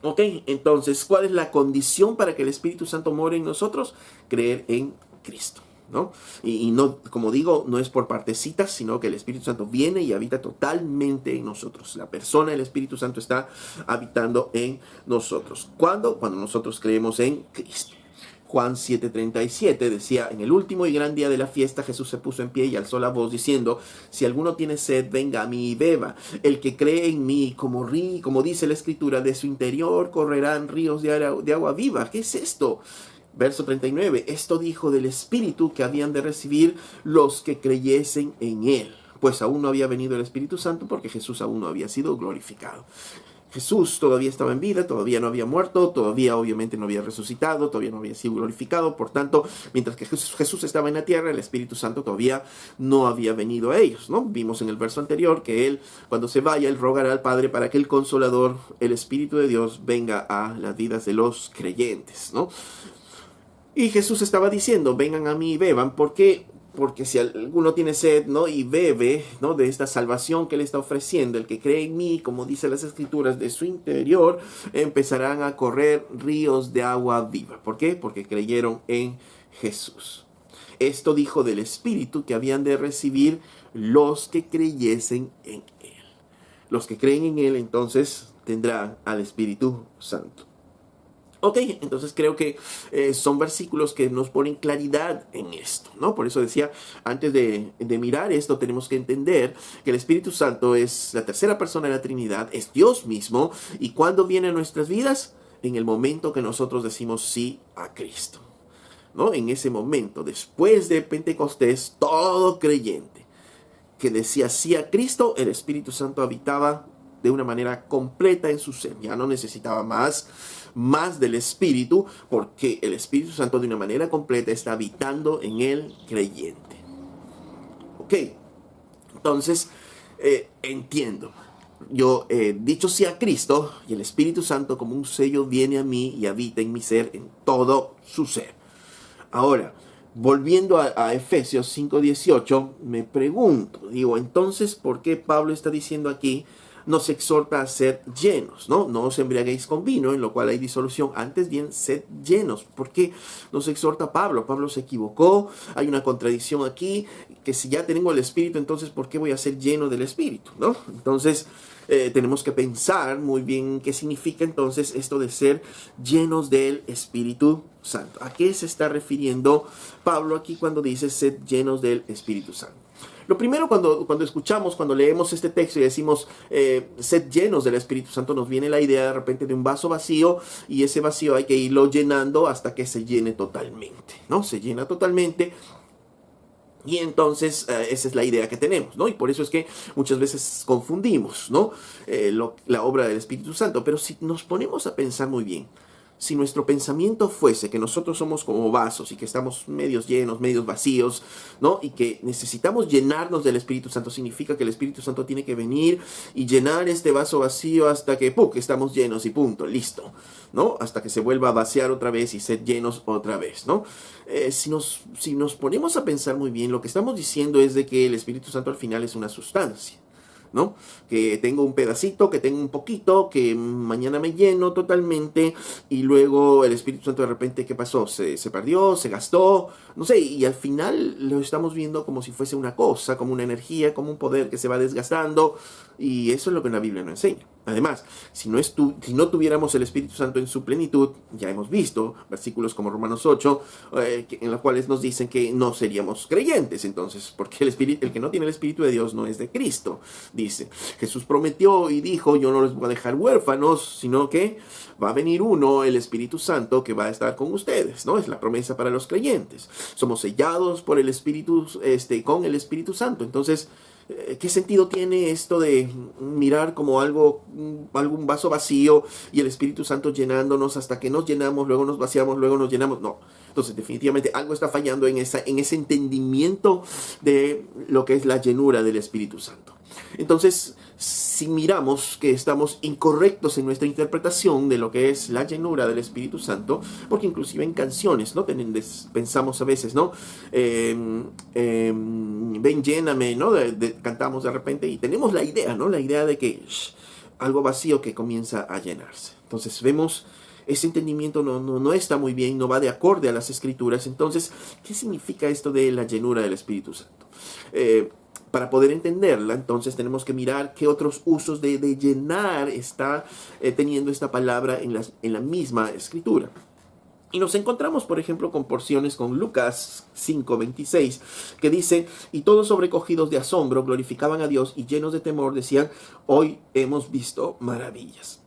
Ok, entonces, ¿cuál es la condición para que el Espíritu Santo more en nosotros? Creer en Cristo, ¿no? Y no, como digo, no es por partecitas, sino que el Espíritu Santo viene y habita totalmente en nosotros. La persona del Espíritu Santo está habitando en nosotros. ¿Cuándo? Cuando nosotros creemos en Cristo. Juan 7:37 decía, en el último y gran día de la fiesta Jesús se puso en pie y alzó la voz diciendo, si alguno tiene sed, venga a mí y beba. El que cree en mí, como dice la Escritura, de su interior correrán ríos de agua viva. ¿Qué es esto? Verso 39, esto dijo del Espíritu que habían de recibir los que creyesen en él. Pues aún no había venido el Espíritu Santo porque Jesús aún no había sido glorificado. Jesús todavía estaba en vida, todavía no había muerto, todavía obviamente no había resucitado, todavía no había sido glorificado. Por tanto, mientras que Jesús estaba en la tierra, el Espíritu Santo todavía no había venido a ellos, ¿no? Vimos en el verso anterior que Él, cuando se vaya, Él rogará al Padre para que el Consolador, el Espíritu de Dios, venga a las vidas de los creyentes, ¿no? Y Jesús estaba diciendo, vengan a mí y beban, porque si alguno tiene sed, ¿no? Y bebe, ¿no? De esta salvación que Él está ofreciendo, el que cree en mí, como dice las Escrituras, de su interior empezarán a correr ríos de agua viva. ¿Por qué? Porque creyeron en Jesús. Esto dijo del Espíritu que habían de recibir los que creyesen en Él. Los que creen en Él, entonces, tendrán al Espíritu Santo. Ok, entonces creo que son versículos que nos ponen claridad en esto, ¿no? Por eso decía, antes de mirar esto, tenemos que entender que el Espíritu Santo es la tercera persona de la Trinidad, es Dios mismo, y ¿cuándo viene a nuestras vidas? En el momento que nosotros decimos sí a Cristo, ¿no? En ese momento, después de Pentecostés, todo creyente que decía sí a Cristo, el Espíritu Santo habitaba de una manera completa en su ser, ya no necesitaba más del Espíritu, porque el Espíritu Santo de una manera completa está habitando en el creyente. Ok, entonces entiendo. Yo he dicho sí a Cristo y el Espíritu Santo como un sello viene a mí y habita en mi ser, en todo su ser. Ahora, volviendo a Efesios 5:18, me pregunto, entonces, ¿por qué Pablo está diciendo aquí? Nos exhorta a ser llenos, ¿no? No os embriaguéis con vino, en lo cual hay disolución. Antes bien, sed llenos. ¿Por qué nos exhorta Pablo? Pablo se equivocó. Hay una contradicción aquí, que si ya tengo el Espíritu, entonces, ¿por qué voy a ser lleno del Espíritu, ¿no? Entonces, tenemos que pensar muy bien qué significa entonces esto de ser llenos del Espíritu Santo. ¿A qué se está refiriendo Pablo aquí cuando dice sed llenos del Espíritu Santo? Lo primero, cuando escuchamos, cuando leemos este texto y decimos sed llenos del Espíritu Santo, nos viene la idea de repente de un vaso vacío, y ese vacío hay que irlo llenando hasta que se llene totalmente, ¿no? Se llena totalmente. Y entonces esa es la idea que tenemos, ¿no? Y por eso es que muchas veces confundimos, ¿no? La obra del Espíritu Santo. Pero si nos ponemos a pensar muy bien, si nuestro pensamiento fuese que nosotros somos como vasos y que estamos medios llenos, medios vacíos, ¿no? Y que necesitamos llenarnos del Espíritu Santo, significa que el Espíritu Santo tiene que venir y llenar este vaso vacío hasta que estamos llenos y punto, listo, ¿no? Hasta que se vuelva a vaciar otra vez y ser llenos otra vez, ¿no? Si nos ponemos a pensar muy bien, lo que estamos diciendo es de que el Espíritu Santo al final es una sustancia, ¿no? Que tengo un pedacito, que tengo un poquito, que mañana me lleno totalmente, y luego el Espíritu Santo de repente, ¿qué pasó? Se perdió, se gastó, no sé, y al final lo estamos viendo como si fuese una cosa, como una energía, como un poder que se va desgastando, y eso es lo que la Biblia no enseña. Además, si no tuviéramos el Espíritu Santo en su plenitud, ya hemos visto versículos como Romanos 8, en los cuales nos dicen que no seríamos creyentes. Entonces, porque el que no tiene el Espíritu de Dios no es de Cristo, dice. Jesús prometió y dijo, yo no les voy a dejar huérfanos, sino que va a venir uno, el Espíritu Santo, que va a estar con ustedes, ¿no? Es la promesa para los creyentes. Somos sellados por el Espíritu, con el Espíritu Santo. Entonces, ¿qué sentido tiene esto de mirar como algún vaso vacío y el Espíritu Santo llenándonos hasta que nos llenamos, luego nos vaciamos, luego nos llenamos? No. Entonces, definitivamente algo está fallando en ese entendimiento de lo que es la llenura del Espíritu Santo. Entonces, si miramos que estamos incorrectos en nuestra interpretación de lo que es la llenura del Espíritu Santo, porque inclusive en canciones, ¿no? Pensamos a veces, ¿no? Ven, lléname, ¿no? Cantamos de repente y tenemos la idea, ¿no? La idea de que algo vacío que comienza a llenarse. Entonces vemos ese entendimiento no está muy bien, no va de acorde a las Escrituras. Entonces, ¿qué significa esto de la llenura del Espíritu Santo? Para poder entenderla, entonces tenemos que mirar qué otros usos de llenar está teniendo esta palabra en la misma Escritura. Y nos encontramos, por ejemplo, con porciones con Lucas 5:26, que dice, y todos sobrecogidos de asombro glorificaban a Dios y llenos de temor decían, hoy hemos visto maravillas.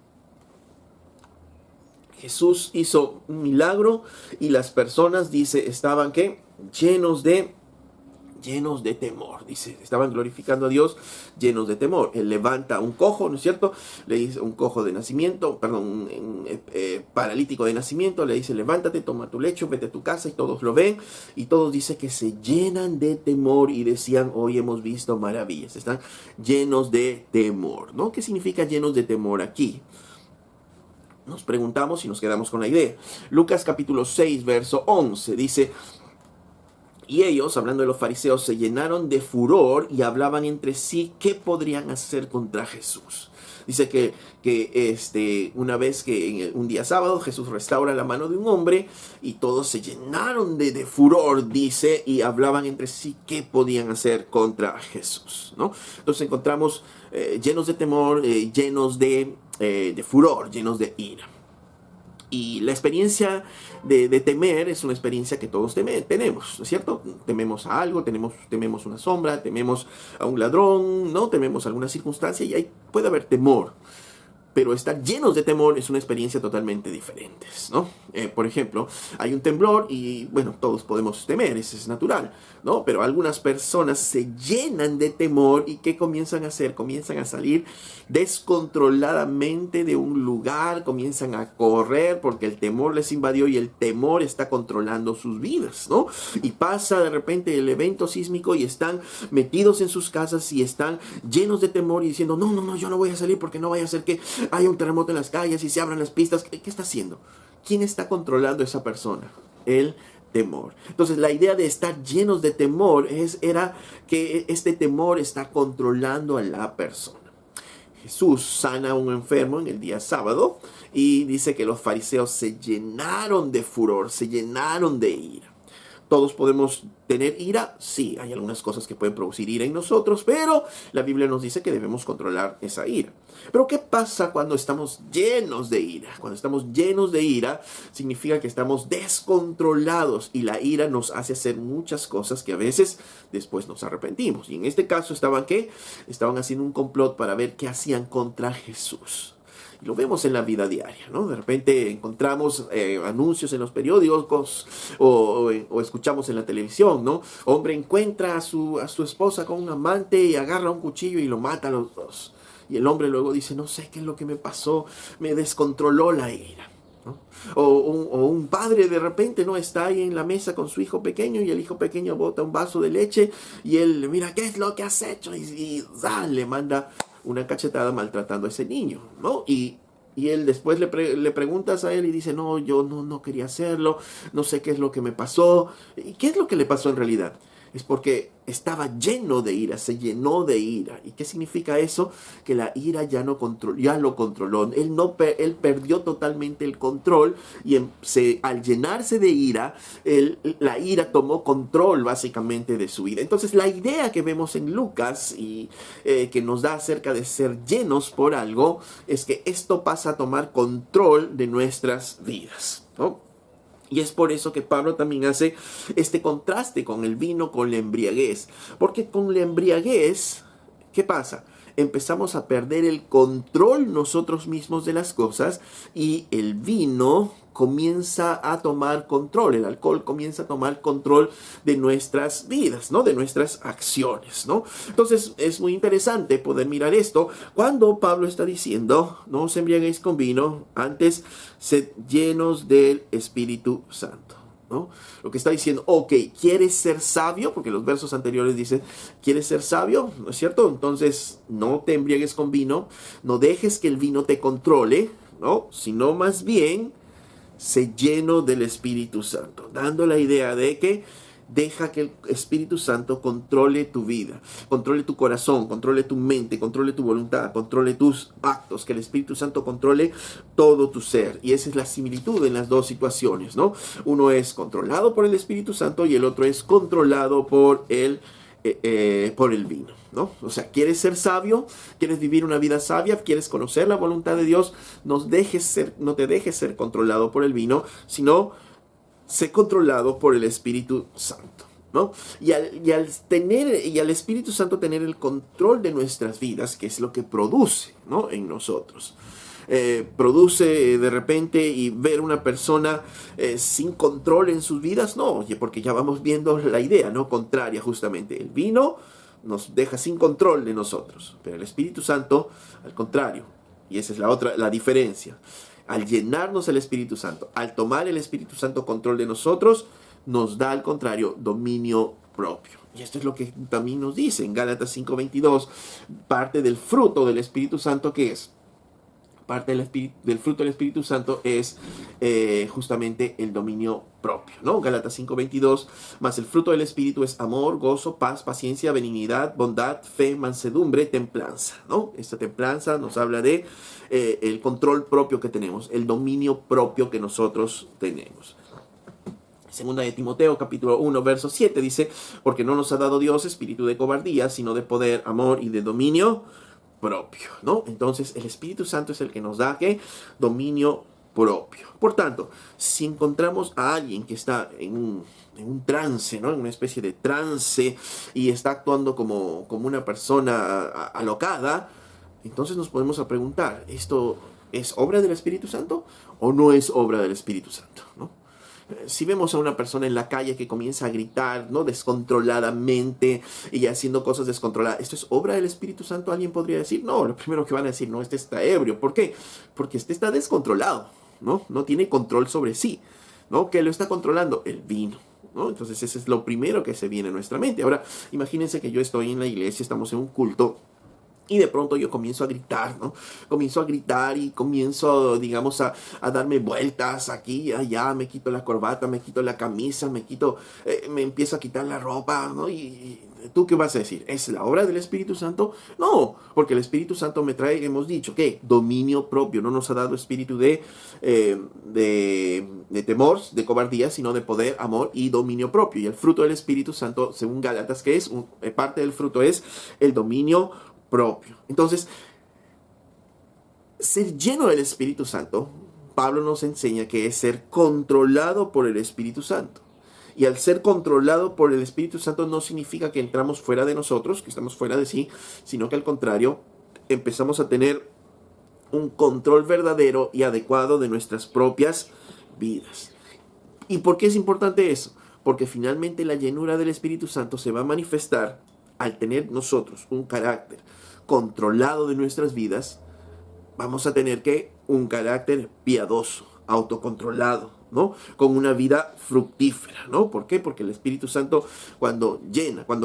Jesús hizo un milagro y las personas, dice, estaban, ¿qué? Llenos de temor, dice, estaban glorificando a Dios llenos de temor. Él levanta a un cojo, ¿no es cierto? Le dice un cojo de nacimiento, un paralítico de nacimiento, le dice, levántate, toma tu lecho, vete a tu casa, y todos lo ven, y todos dice que se llenan de temor y decían, hoy hemos visto maravillas. Están llenos de temor, ¿no? ¿Qué significa llenos de temor aquí? Nos preguntamos y nos quedamos con la idea. Lucas capítulo 6, verso 11, dice, y ellos, hablando de los fariseos, se llenaron de furor y hablaban entre sí qué podrían hacer contra Jesús. Dice que una vez que un día sábado Jesús restaura la mano de un hombre y todos se llenaron de furor, dice, y hablaban entre sí qué podían hacer contra Jesús, ¿no? Entonces encontramos llenos de temor, llenos de furor, llenos de ira. Y la experiencia de temer es una experiencia que todos tenemos, ¿no es cierto? Tememos a algo, tememos una sombra, tememos a un ladrón, ¿no? Tememos alguna circunstancia y ahí puede haber temor. Pero estar llenos de temor es una experiencia totalmente diferente, ¿no? Por ejemplo, hay un temblor y, bueno, todos podemos temer, eso es natural, ¿no? Pero algunas personas se llenan de temor y ¿qué comienzan a hacer? Comienzan a salir descontroladamente de un lugar, comienzan a correr porque el temor les invadió y el temor está controlando sus vidas, ¿no? Y pasa de repente el evento sísmico y están metidos en sus casas y están llenos de temor y diciendo, no, yo no voy a salir porque no vaya a ser que hay un terremoto en las calles y se abran las pistas. ¿Qué está haciendo? ¿Quién está controlando a esa persona? El temor. Entonces la idea de estar llenos de temor era que este temor está controlando a la persona. Jesús sana a un enfermo en el día sábado y dice que los fariseos se llenaron de furor, se llenaron de ira. ¿Todos podemos tener ira? Sí, hay algunas cosas que pueden producir ira en nosotros, pero la Biblia nos dice que debemos controlar esa ira. Pero ¿qué pasa cuando estamos llenos de ira? Cuando estamos llenos de ira, significa que estamos descontrolados y la ira nos hace hacer muchas cosas que a veces después nos arrepentimos. Y en este caso estaban haciendo un complot para ver qué hacían contra Jesús. Lo vemos en la vida diaria, ¿no? De repente encontramos anuncios en los periódicos o escuchamos en la televisión, ¿no? Hombre encuentra a su esposa con un amante y agarra un cuchillo y lo mata a los dos. Y el hombre luego dice, no sé qué es lo que me pasó, me descontroló la ira, ¿no? O un padre de repente no está ahí en la mesa con su hijo pequeño y el hijo pequeño bota un vaso de leche y él mira, ¿qué es lo que has hecho? Y le manda una cachetada maltratando a ese niño, ¿no? Y él después le preguntas a él y dice, no, yo no quería hacerlo, no sé qué es lo que me pasó. ¿Y qué es lo que le pasó en realidad? es porque estaba lleno de ira, se llenó de ira. ¿Y qué significa eso? Que la ira ya lo controló. Él perdió totalmente el control y al llenarse de ira, la ira tomó control básicamente de su vida. Entonces la idea que vemos en Lucas y que nos da acerca de ser llenos por algo es que esto pasa a tomar control de nuestras vidas, ¿no? Y es por eso que Pablo también hace este contraste con el vino, con la embriaguez. Porque con la embriaguez, ¿qué pasa? Empezamos a perder el control nosotros mismos de las cosas y el vino comienza a tomar control, el alcohol comienza a tomar control de nuestras vidas, ¿no? De nuestras acciones, ¿no? Entonces es muy interesante poder mirar esto cuando Pablo está diciendo, no os embriaguéis con vino, antes sed llenos del Espíritu Santo, ¿no? Lo que está diciendo, ok, ¿quieres ser sabio? Porque los versos anteriores dicen, ¿quieres ser sabio? ¿No es cierto? Entonces no te embriagues con vino, no dejes que el vino te controle, ¿no? Sino más bien sé lleno del Espíritu Santo, dando la idea de que deja que el Espíritu Santo controle tu vida, controle tu corazón, controle tu mente, controle tu voluntad, controle tus actos, que el Espíritu Santo controle todo tu ser. Y esa es la similitud en las dos situaciones, ¿no? Uno es controlado por el Espíritu Santo y el otro es controlado por el vino, ¿no? O sea, ¿quieres ser sabio? ¿Quieres vivir una vida sabia? ¿Quieres conocer la voluntad de Dios? No te dejes ser controlado por el vino, sino sé controlado por el Espíritu Santo, ¿no? Y al Espíritu Santo tener el control de nuestras vidas, que es lo que produce, ¿no? En nosotros. Produce de repente y ver una persona sin control en sus vidas, no, porque ya vamos viendo la idea, ¿no? Contraria justamente. El vino nos deja sin control de nosotros, pero el Espíritu Santo, al contrario, y esa es la diferencia. Al llenarnos el Espíritu Santo, al tomar el Espíritu Santo control de nosotros, nos da al contrario dominio propio. Y esto es lo que también nos dice en Gálatas 5:22, parte del fruto del Espíritu Santo, que es parte del fruto del Espíritu Santo es justamente el dominio propio, ¿no? Gálatas 5:22, más el fruto del Espíritu es amor, gozo, paz, paciencia, benignidad, bondad, fe, mansedumbre, templanza, ¿no? Esta templanza nos habla de el control propio que tenemos, el dominio propio que nosotros tenemos. Segunda de Timoteo, capítulo 1, verso 7, dice, porque no nos ha dado Dios espíritu de cobardía, sino de poder, amor y de dominio propio, ¿no? Entonces el Espíritu Santo es el que nos da ¿qué? Dominio propio. Por tanto, si encontramos a alguien que está en un trance, ¿no? En una especie de trance y está actuando como una persona alocada, entonces nos podemos preguntar, ¿esto es obra del Espíritu Santo o no es obra del Espíritu Santo, ¿no? Si vemos a una persona en la calle que comienza a gritar, ¿no? Descontroladamente y haciendo cosas descontroladas, ¿esto es obra del Espíritu Santo? Alguien podría decir, no, lo primero que van a decir, no, este está ebrio. ¿Por qué? Porque este está descontrolado, ¿no? No tiene control sobre sí, ¿no? ¿Qué lo está controlando? El vino, ¿no? Entonces ese es lo primero que se viene a nuestra mente. Ahora, imagínense que yo estoy en la iglesia, estamos en un culto, y de pronto yo comienzo a gritar, ¿no? Comienzo a gritar y comienzo, digamos, a darme vueltas aquí y allá. Me quito la corbata, me quito la camisa, me empiezo a quitar la ropa, ¿no? Y ¿tú qué vas a decir? ¿Es la obra del Espíritu Santo? No, porque el Espíritu Santo me trae, hemos dicho, ¿qué? Dominio propio. No nos ha dado espíritu de temor, de cobardía, sino de poder, amor y dominio propio. Y el fruto del Espíritu Santo, según Gálatas, que es parte del fruto es el dominio propio. Entonces, ser lleno del Espíritu Santo, Pablo nos enseña que es ser controlado por el Espíritu Santo. Y al ser controlado por el Espíritu Santo no significa que entramos fuera de nosotros, que estamos fuera de sí, sino que al contrario, empezamos a tener un control verdadero y adecuado de nuestras propias vidas. ¿Y por qué es importante eso? Porque finalmente la llenura del Espíritu Santo se va a manifestar al tener nosotros un carácter controlado de nuestras vidas. Vamos a tener un carácter piadoso, autocontrolado, ¿no? Con una vida fructífera, ¿no? ¿Por qué? Porque el Espíritu Santo cuando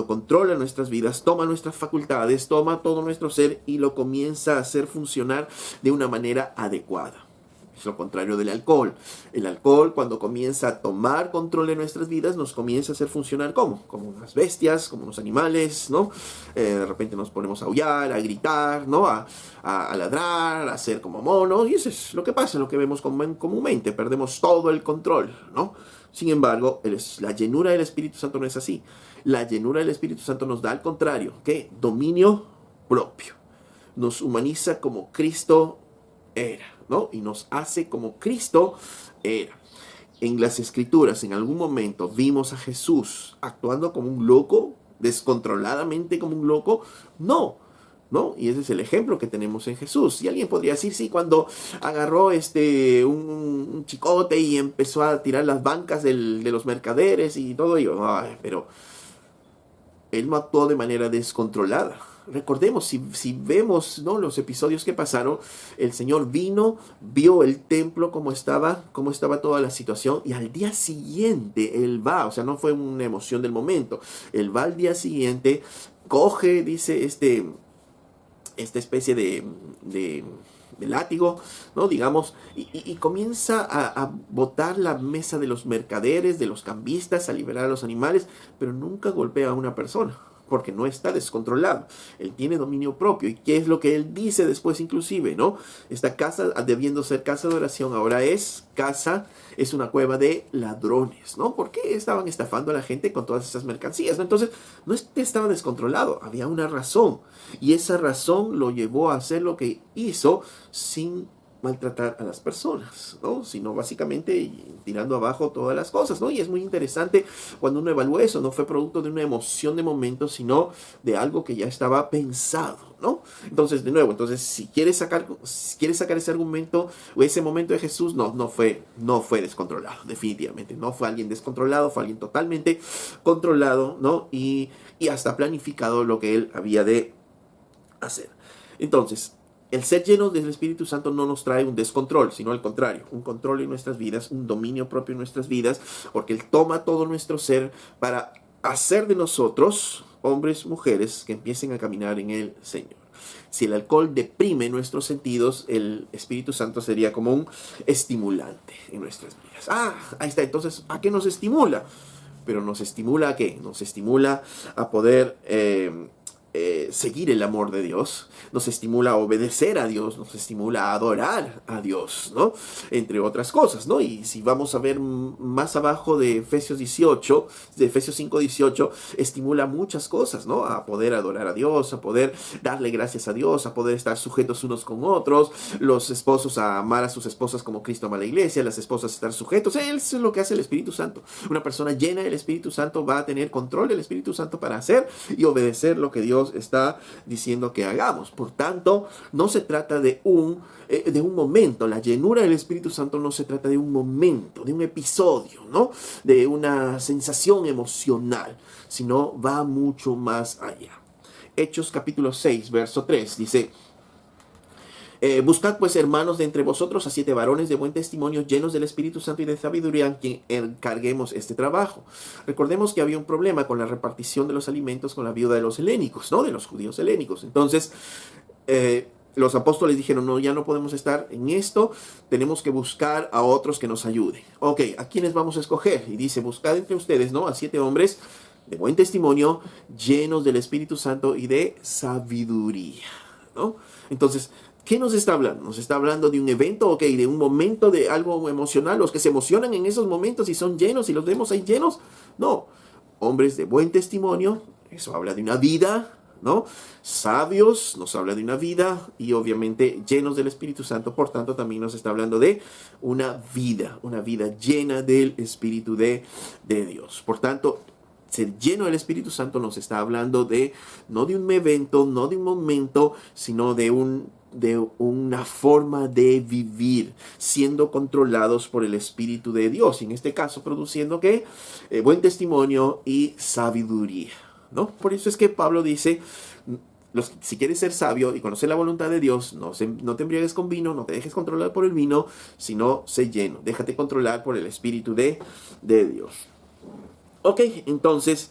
controla nuestras vidas, toma nuestras facultades, toma todo nuestro ser y lo comienza a hacer funcionar de una manera adecuada. Es lo contrario del alcohol. El alcohol, cuando comienza a tomar control de nuestras vidas, nos comienza a hacer funcionar como unas bestias, como unos animales, ¿no? De repente nos ponemos a aullar, a gritar, ¿no? A ladrar, a ser como monos. Y eso es lo que pasa, lo que vemos comúnmente. Perdemos todo el control, ¿no? Sin embargo, la llenura del Espíritu Santo no es así. La llenura del Espíritu Santo nos da al contrario, ¿qué? Dominio propio. Nos humaniza como Cristo era, ¿no? Y nos hace como Cristo era. En las Escrituras, en algún momento, vimos a Jesús actuando como un loco, descontroladamente como un loco. No, ¿no? Y ese es el ejemplo que tenemos en Jesús. Y alguien podría decir, sí, cuando agarró un chicote y empezó a tirar las bancas de los mercaderes y todo ello. Ay, pero él no actuó de manera descontrolada. Recordemos, si vemos, ¿no?, los episodios que pasaron, el Señor vino, vio el templo cómo estaba toda la situación, y al día siguiente Él va, o sea, no fue una emoción del momento, Él va al día siguiente, coge, dice, esta especie de látigo, ¿no?, digamos, y comienza a botar la mesa de los mercaderes, de los cambistas, a liberar a los animales, pero nunca golpea a una persona, porque no está descontrolado. Él tiene dominio propio. ¿Y qué es lo que él dice después inclusive, no? Esta casa, debiendo ser casa de oración, ahora es una cueva de ladrones, ¿no? ¿Por qué estaban estafando a la gente con todas esas mercancías, ¿no? Entonces, no es que estaba descontrolado, había una razón. Y esa razón lo llevó a hacer lo que hizo sin maltratar a las personas, ¿no? Sino básicamente tirando abajo todas las cosas, ¿no? Y es muy interesante cuando uno evalúa eso. No fue producto de una emoción de momento, sino de algo que ya estaba pensado, ¿no? Entonces, de nuevo, si quieres sacar ese argumento o ese momento de Jesús, no fue descontrolado, definitivamente. No fue alguien descontrolado, fue alguien totalmente controlado, ¿no? Y hasta planificado lo que él había de hacer. Entonces, el ser llenos del Espíritu Santo no nos trae un descontrol, sino al contrario, un control en nuestras vidas, un dominio propio en nuestras vidas, porque Él toma todo nuestro ser para hacer de nosotros hombres, mujeres que empiecen a caminar en el Señor. Si el alcohol deprime nuestros sentidos, el Espíritu Santo sería como un estimulante en nuestras vidas. Ahí está. Entonces, ¿a qué nos estimula? Pero ¿nos estimula a qué? Nos estimula a poder seguir el amor de Dios, nos estimula a obedecer a Dios, nos estimula a adorar a Dios, ¿no? Entre otras cosas, ¿no? Y si vamos a ver más abajo de Efesios 18, de Efesios 5, 18, estimula muchas cosas, ¿no? A poder adorar a Dios, a poder darle gracias a Dios, a poder estar sujetos unos con otros, los esposos a amar a sus esposas como Cristo ama a la iglesia, las esposas a estar sujetos. Eso es lo que hace el Espíritu Santo. Una persona llena del Espíritu Santo va a tener control del Espíritu Santo para hacer y obedecer lo que Dios está diciendo que hagamos. Por tanto, no se trata de un momento. La llenura del Espíritu Santo no se trata de un momento, de un episodio, ¿no? De una sensación emocional, sino va mucho más allá. Hechos capítulo 6, verso 3, dice: buscad pues, hermanos, de entre vosotros a 7 varones de buen testimonio, llenos del Espíritu Santo y de sabiduría, a quien encarguemos este trabajo. Recordemos que había un problema con la repartición de los alimentos con la viuda de los helénicos, ¿no? De los judíos helénicos. Entonces, los apóstoles dijeron: no, ya no podemos estar en esto, tenemos que buscar a otros que nos ayuden. Ok, ¿a quiénes vamos a escoger? Y dice: buscad entre ustedes, ¿no?, a 7 hombres de buen testimonio, llenos del Espíritu Santo y de sabiduría, ¿no? Entonces, ¿qué nos está hablando? ¿Nos está hablando de un evento, ok, de un momento, de algo emocional? Los que se emocionan en esos momentos y son llenos y los vemos ahí llenos. No, hombres de buen testimonio, eso habla de una vida, ¿no? Sabios, nos habla de una vida, y obviamente llenos del Espíritu Santo, por tanto también nos está hablando de una vida llena del Espíritu de Dios. Por tanto, ser lleno del Espíritu Santo nos está hablando no de un evento, no de un momento, sino de una forma de vivir, siendo controlados por el Espíritu de Dios, y en este caso produciendo ¿qué? Buen testimonio y sabiduría, ¿no? Por eso es que Pablo dice: si quieres ser sabio y conocer la voluntad de Dios, no te embriagues con vino, no te dejes controlar por el vino, sino sé lleno, déjate controlar por el Espíritu de Dios. Ok, entonces,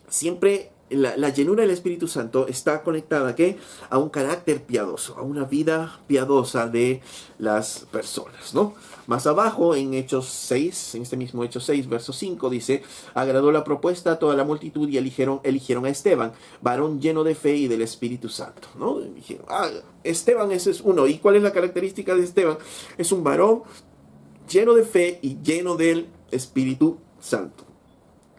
siempre la llenura del Espíritu Santo está conectada ¿qué? A un carácter piadoso, a una vida piadosa de las personas, ¿no? Más abajo, en Hechos 6, en este mismo Hechos 6, verso 5, dice: agradó la propuesta a toda la multitud y eligieron a Esteban, varón lleno de fe y del Espíritu Santo, ¿no? Dijeron, Esteban, ese es uno. ¿Y cuál es la característica de Esteban? Es un varón lleno de fe y lleno del Espíritu Santo,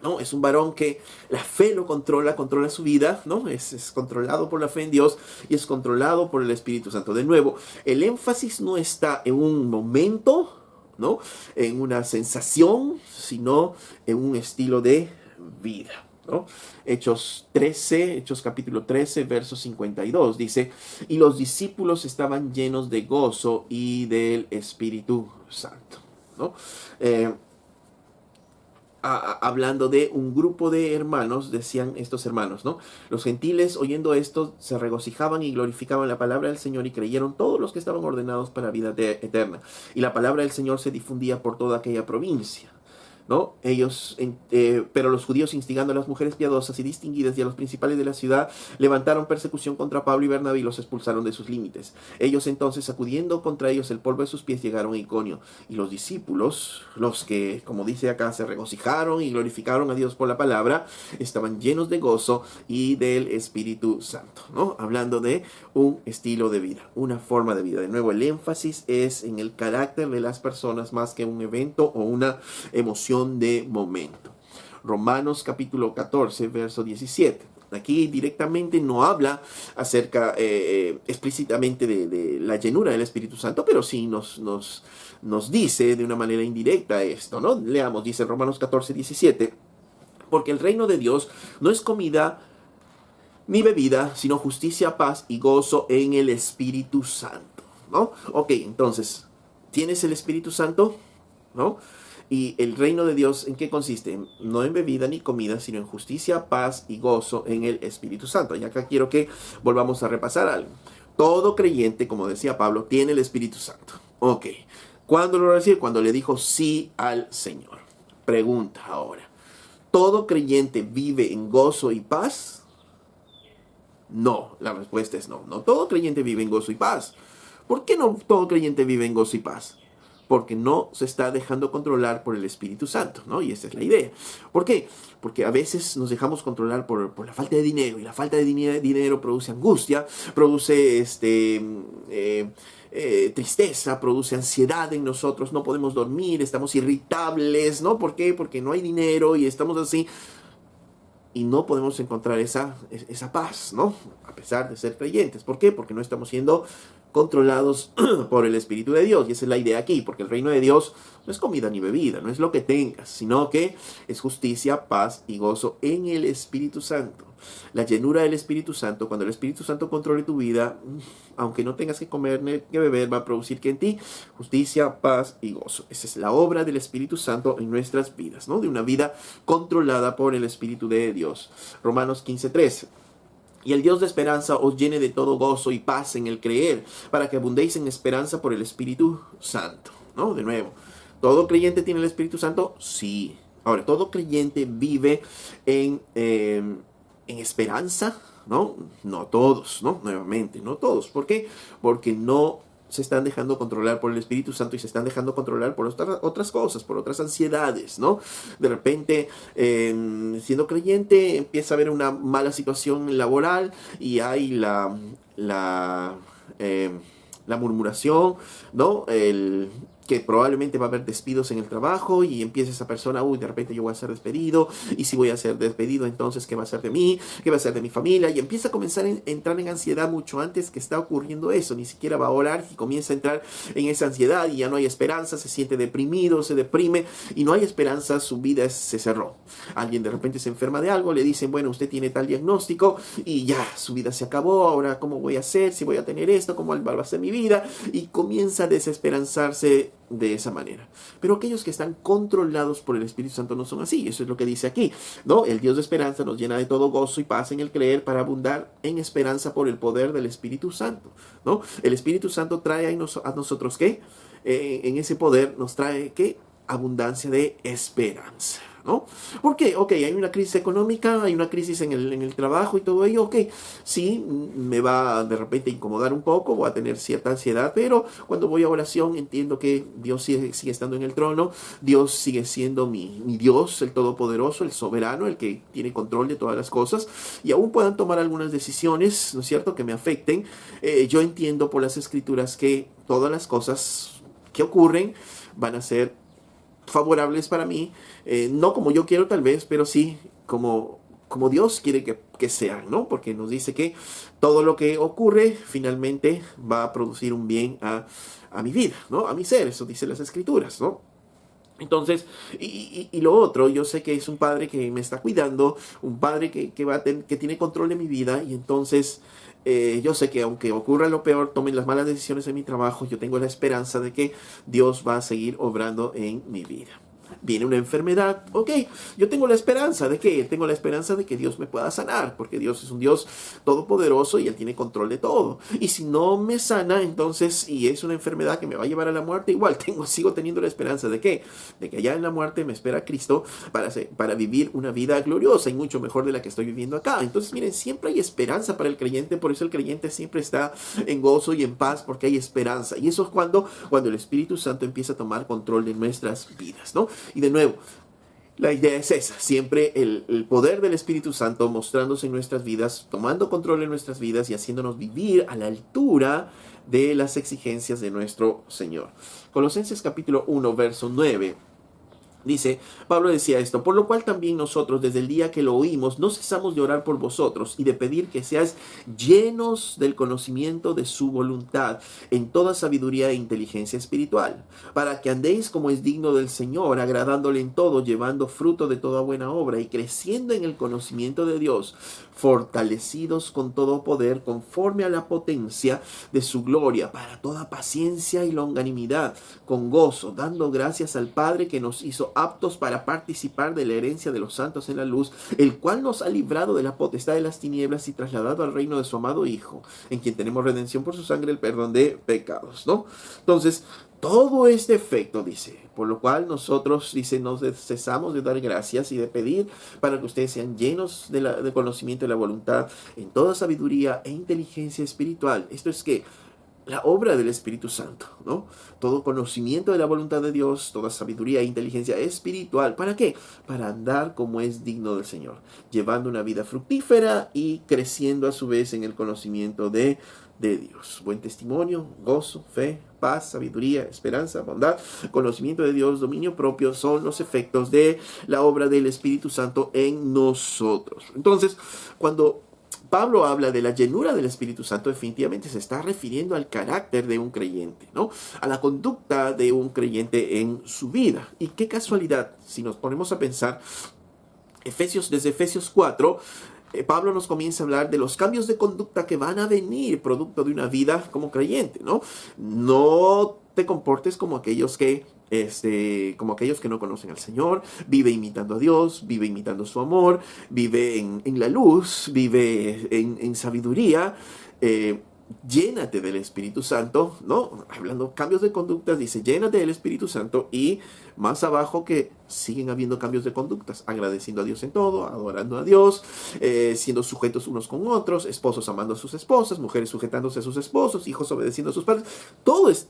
¿no? Es un varón que la fe lo controla su vida, ¿no? Es controlado por la fe en Dios y es controlado por el Espíritu Santo. De nuevo, el énfasis no está en un momento, ¿no? En una sensación, sino en un estilo de vida, ¿no? Hechos capítulo 13, verso 52, dice: y los discípulos estaban llenos de gozo y del Espíritu Santo, ¿no? Hablando de un grupo de hermanos, decían estos hermanos, ¿no? Los gentiles, oyendo esto, se regocijaban y glorificaban la palabra del Señor, y creyeron todos los que estaban ordenados para vida eterna. Y la palabra del Señor se difundía por toda aquella provincia, ¿no? Pero los judíos, instigando a las mujeres piadosas y distinguidas y a los principales de la ciudad, levantaron persecución contra Pablo y Bernabé y los expulsaron de sus límites. Ellos entonces, sacudiendo contra ellos el polvo de sus pies, llegaron a Iconio. Y los discípulos, los que, como dice acá, se regocijaron y glorificaron a Dios por la palabra, estaban llenos de gozo y del Espíritu Santo, ¿no? Hablando de un estilo de vida, una forma de vida. De nuevo, el énfasis es en el carácter de las personas más que un evento o una emoción de momento. Romanos capítulo 14, verso 17. Aquí directamente no habla acerca explícitamente de la llenura del Espíritu Santo, pero sí nos dice de una manera indirecta esto, ¿no? Leamos, dice Romanos 14, 17. Porque el reino de Dios no es comida ni bebida, sino justicia, paz y gozo en el Espíritu Santo, ¿no? Ok, entonces, ¿tienes el Espíritu Santo? ¿No? Y el reino de Dios, ¿en qué consiste? No en bebida ni comida, sino en justicia, paz y gozo en el Espíritu Santo. Y acá quiero que volvamos a repasar algo. Todo creyente, como decía Pablo, tiene el Espíritu Santo. Ok. ¿Cuándo lo recibe? Cuando le dijo sí al Señor. Pregunta ahora: ¿todo creyente vive en gozo y paz? No, la respuesta es no. No todo creyente vive en gozo y paz. ¿Por qué no todo creyente vive en gozo y paz? Porque no se está dejando controlar por el Espíritu Santo, ¿no? Y esa es la idea. ¿Por qué? Porque a veces nos dejamos controlar por la falta de dinero, y la falta de dinero produce angustia, produce tristeza, produce ansiedad en nosotros, no podemos dormir, estamos irritables, ¿no? ¿Por qué? Porque no hay dinero y estamos así. Y no podemos encontrar esa paz, ¿no? A pesar de ser creyentes. ¿Por qué? Porque no estamos siendo controlados por el Espíritu de Dios. Y esa es la idea aquí, porque el reino de Dios no es comida ni bebida, no es lo que tengas, sino que es justicia, paz y gozo en el Espíritu Santo. La llenura del Espíritu Santo, cuando el Espíritu Santo controle tu vida, aunque no tengas que comer ni que beber, va a producir que en ti justicia, paz y gozo. Esa es la obra del Espíritu Santo en nuestras vidas, ¿no? De una vida controlada por el Espíritu de Dios. Romanos 15:13. Y el Dios de esperanza os llene de todo gozo y paz en el creer, para que abundéis en esperanza por el Espíritu Santo, ¿no? De nuevo, ¿todo creyente tiene el Espíritu Santo? Sí. Ahora, ¿todo creyente vive en esperanza? ¿No? No todos, ¿no? Nuevamente, no todos. ¿Por qué? Porque no se están dejando controlar por el Espíritu Santo y se están dejando controlar por otras cosas, por otras ansiedades, ¿no? De repente, siendo creyente, empieza a haber una mala situación laboral y hay la murmuración, ¿no? Que probablemente va a haber despidos en el trabajo y empieza esa persona, de repente yo voy a ser despedido, y si voy a ser despedido, entonces ¿qué va a ser de mí? ¿Qué va a ser de mi familia? Y empieza a comenzar a entrar en ansiedad mucho antes que está ocurriendo eso, ni siquiera va a orar y comienza a entrar en esa ansiedad y ya no hay esperanza, se siente deprimido, se deprime y no hay esperanza, su vida se cerró. Alguien de repente se enferma de algo, le dicen, bueno, usted tiene tal diagnóstico y ya, su vida se acabó, ahora ¿cómo voy a hacer? Si voy a tener esto, ¿cómo va a ser mi vida? Y comienza a desesperanzarse de esa manera. Pero aquellos que están controlados por el Espíritu Santo no son así. Eso es lo que dice aquí, ¿no? El Dios de esperanza nos llena de todo gozo y paz en el creer, para abundar en esperanza por el poder del Espíritu Santo, ¿no? El Espíritu Santo trae a nosotros ¿qué? En ese poder nos trae ¿qué? abundancia de esperanza, ¿no? ¿Por qué? Ok, hay una crisis económica, hay una crisis en el trabajo y todo ello, ok, sí, me va de repente a incomodar un poco, voy a tener cierta ansiedad, pero cuando voy a oración entiendo que Dios sigue estando en el trono, Dios sigue siendo mi Dios, el Todopoderoso, el Soberano, el que tiene control de todas las cosas, y aún puedan tomar algunas decisiones, ¿no es cierto?, que me afecten. Yo entiendo por las Escrituras que todas las cosas que ocurren van a ser favorables para mí, no como yo quiero tal vez, pero sí como Dios quiere que sean, ¿no? Porque nos dice que todo lo que ocurre finalmente va a producir un bien a mi vida, ¿no? A mi ser, eso dice las Escrituras, ¿no? Entonces, y lo otro, yo sé que es un padre que me está cuidando, un padre que tiene control de mi vida, y entonces yo sé que aunque ocurra lo peor, tomen las malas decisiones en mi trabajo, yo tengo la esperanza de que Dios va a seguir obrando en mi vida. Viene una enfermedad, ok, yo tengo la esperanza de que Dios me pueda sanar, porque Dios es un Dios todopoderoso y Él tiene control de todo. Y si no me sana, entonces, y es una enfermedad que me va a llevar a la muerte, igual sigo teniendo la esperanza de que allá en la muerte me espera Cristo para vivir una vida gloriosa y mucho mejor de la que estoy viviendo acá. Entonces, miren, siempre hay esperanza para el creyente, por eso el creyente siempre está en gozo y en paz, porque hay esperanza. Y eso es cuando el Espíritu Santo empieza a tomar control de nuestras vidas, ¿no? Y de nuevo, la idea es esa, siempre el poder del Espíritu Santo mostrándose en nuestras vidas, tomando control en nuestras vidas y haciéndonos vivir a la altura de las exigencias de nuestro Señor. Colosenses capítulo 1, verso 9. Dice, Pablo decía esto, por lo cual también nosotros desde el día que lo oímos no cesamos de orar por vosotros y de pedir que seáis llenos del conocimiento de su voluntad en toda sabiduría e inteligencia espiritual, para que andéis como es digno del Señor, agradándole en todo, llevando fruto de toda buena obra y creciendo en el conocimiento de Dios, fortalecidos con todo poder conforme a la potencia de su gloria, para toda paciencia y longanimidad, con gozo, dando gracias al Padre que nos hizo aptos para participar de la herencia de los santos en la luz, el cual nos ha librado de la potestad de las tinieblas y trasladado al reino de su amado Hijo, en quien tenemos redención por su sangre, el perdón de pecados, ¿no? Entonces, todo este efecto, dice, por lo cual nosotros, dice, no cesamos de dar gracias y de pedir para que ustedes sean llenos de conocimiento de la voluntad en toda sabiduría e inteligencia espiritual. Esto es que la obra del Espíritu Santo, ¿no? Todo conocimiento de la voluntad de Dios, toda sabiduría e inteligencia espiritual. ¿Para qué? Para andar como es digno del Señor, llevando una vida fructífera y creciendo a su vez en el conocimiento de Dios. Buen testimonio, gozo, fe, paz, sabiduría, esperanza, bondad, conocimiento de Dios, dominio propio, son los efectos de la obra del Espíritu Santo en nosotros. Entonces, cuando Pablo habla de la llenura del Espíritu Santo, definitivamente se está refiriendo al carácter de un creyente, ¿no? A la conducta de un creyente en su vida. Y qué casualidad, si nos ponemos a pensar, desde Efesios 4, Pablo nos comienza a hablar de los cambios de conducta que van a venir producto de una vida como creyente, ¿no? No te comportes como aquellos que no conocen al Señor, vive imitando a Dios, vive imitando su amor, vive en la luz, vive en sabiduría, llénate del Espíritu Santo, ¿no? Hablando cambios de conductas, dice, llénate del Espíritu Santo, y más abajo que siguen habiendo cambios de conductas, agradeciendo a Dios en todo, adorando a Dios, siendo sujetos unos con otros, esposos amando a sus esposas, mujeres sujetándose a sus esposos, hijos obedeciendo a sus padres. Todo es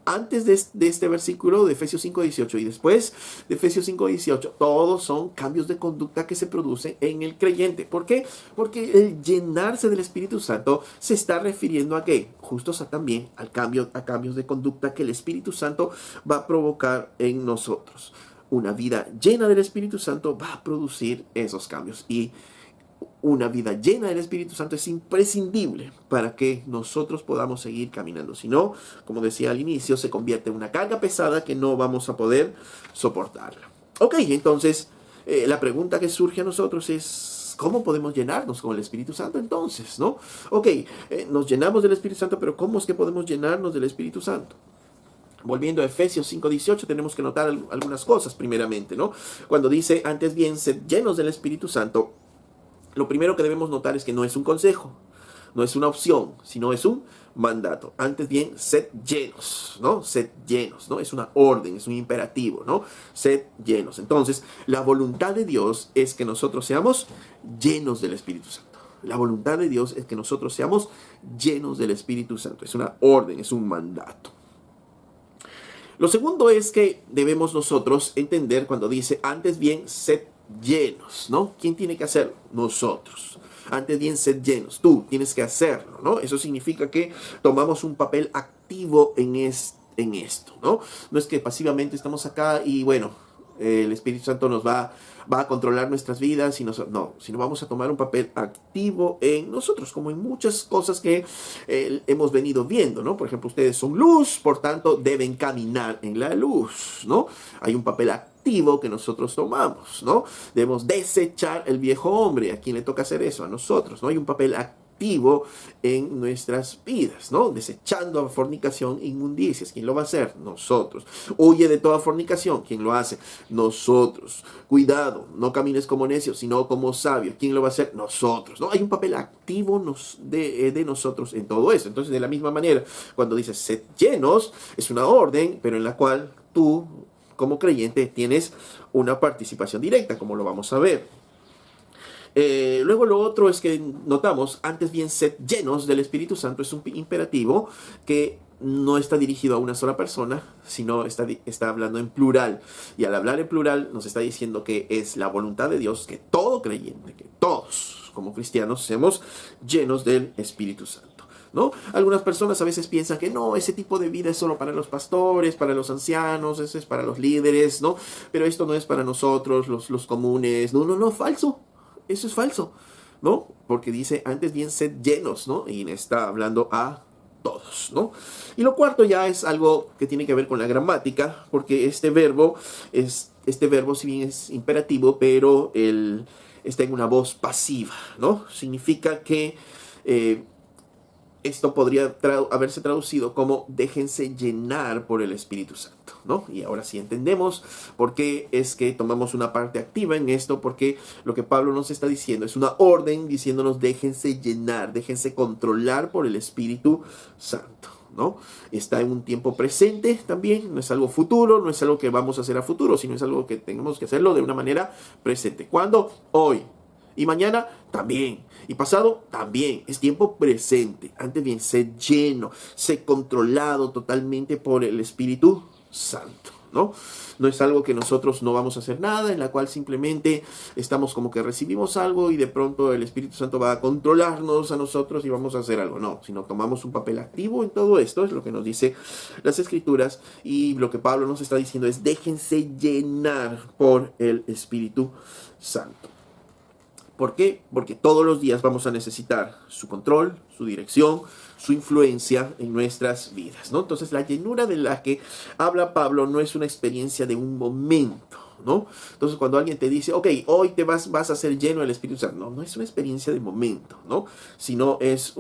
antes de este versículo de Efesios 5:18 y después de Efesios 5:18, todos son cambios de conducta que se producen en el creyente. ¿Por qué? Porque el llenarse del Espíritu Santo se está refiriendo a ¿qué? Justo también a cambios de conducta que el Espíritu Santo va a provocar en nosotros. Una vida llena del Espíritu Santo va a producir esos cambios, y una vida llena del Espíritu Santo es imprescindible para que nosotros podamos seguir caminando. Si no, como decía al inicio, se convierte en una carga pesada que no vamos a poder soportarla. Ok, entonces la pregunta que surge a nosotros es, ¿cómo podemos llenarnos con el Espíritu Santo entonces, no? Ok, nos llenamos del Espíritu Santo, pero ¿cómo es que podemos llenarnos del Espíritu Santo? Volviendo a Efesios 5:18, tenemos que notar algunas cosas primeramente, ¿no? Cuando dice, antes bien, sed llenos del Espíritu Santo, lo primero que debemos notar es que no es un consejo. No es una opción, sino es un mandato. Antes bien, sed llenos, ¿no? Sed llenos, ¿no? Es una orden, es un imperativo, ¿no? Sed llenos. Entonces, la voluntad de Dios es que nosotros seamos llenos del Espíritu Santo. La voluntad de Dios es que nosotros seamos llenos del Espíritu Santo. Es una orden, es un mandato. Lo segundo es que debemos nosotros entender cuando dice, antes bien, sed llenos, ¿no? ¿Quién tiene que hacerlo? Nosotros. Antes bien, sed llenos. Tú tienes que hacerlo, ¿no? Eso significa que tomamos un papel activo en esto, ¿no? No es que pasivamente estamos acá y bueno, el Espíritu Santo nos va a controlar nuestras vidas y no, sino vamos a tomar un papel activo en nosotros, como en muchas cosas que hemos venido viendo, ¿no? Por ejemplo, ustedes son luz, por tanto deben caminar en la luz, ¿no? Hay un papel activo que nosotros tomamos, ¿no? Debemos desechar el viejo hombre. ¿A quién le toca hacer eso? A nosotros, ¿no? Hay un papel activo en nuestras vidas, ¿no? Desechando a fornicación e inmundicias. ¿Quién lo va a hacer? Nosotros. Huye de toda fornicación. ¿Quién lo hace? Nosotros. Cuidado, no camines como necio, sino como sabio. ¿Quién lo va a hacer? Nosotros, ¿no? Hay un papel activo de nosotros en todo eso. Entonces, de la misma manera, cuando dices sed llenos, es una orden, pero en la cual tú, como creyente, tienes una participación directa, como lo vamos a ver. Luego lo otro es que notamos, antes bien sed llenos del Espíritu Santo, es un imperativo que no está dirigido a una sola persona, sino está hablando en plural. Y al hablar en plural nos está diciendo que es la voluntad de Dios que todo creyente, que todos como cristianos seamos llenos del Espíritu Santo, ¿no? Algunas personas a veces piensan que no, ese tipo de vida es solo para los pastores, para los ancianos, ese es para los líderes, ¿no? Pero esto no es para nosotros, los comunes. No, falso. Eso es falso, ¿no? Porque dice, antes bien sed llenos, ¿no? Y está hablando a todos, ¿no? Y lo cuarto ya es algo que tiene que ver con la gramática, porque este verbo si bien es imperativo, pero está en una voz pasiva, ¿no? Significa que esto podría haberse traducido como déjense llenar por el Espíritu Santo, ¿no? Y ahora sí entendemos por qué es que tomamos una parte activa en esto, porque lo que Pablo nos está diciendo es una orden diciéndonos déjense llenar, déjense controlar por el Espíritu Santo, ¿no? Está en un tiempo presente también, no es algo futuro, no es algo que vamos a hacer a futuro, sino es algo que tenemos que hacerlo de una manera presente. ¿Cuándo? Hoy. Y mañana también. Y pasado también. Es tiempo presente. Antes bien, sé lleno, sé controlado totalmente por el Espíritu Santo, ¿no? No es algo que nosotros no vamos a hacer nada, en la cual simplemente estamos como que recibimos algo y de pronto el Espíritu Santo va a controlarnos a nosotros y vamos a hacer algo. No, sino tomamos un papel activo en todo esto, es lo que nos dice las Escrituras, y lo que Pablo nos está diciendo es déjense llenar por el Espíritu Santo. ¿Por qué? Porque todos los días vamos a necesitar su control, su dirección, su influencia en nuestras vidas, ¿no? Entonces, la llenura de la que habla Pablo no es una experiencia de un momento, ¿no? Entonces, cuando alguien te dice, ok, hoy te vas a ser lleno del Espíritu Santo, no es una experiencia de momento, ¿no? Sino es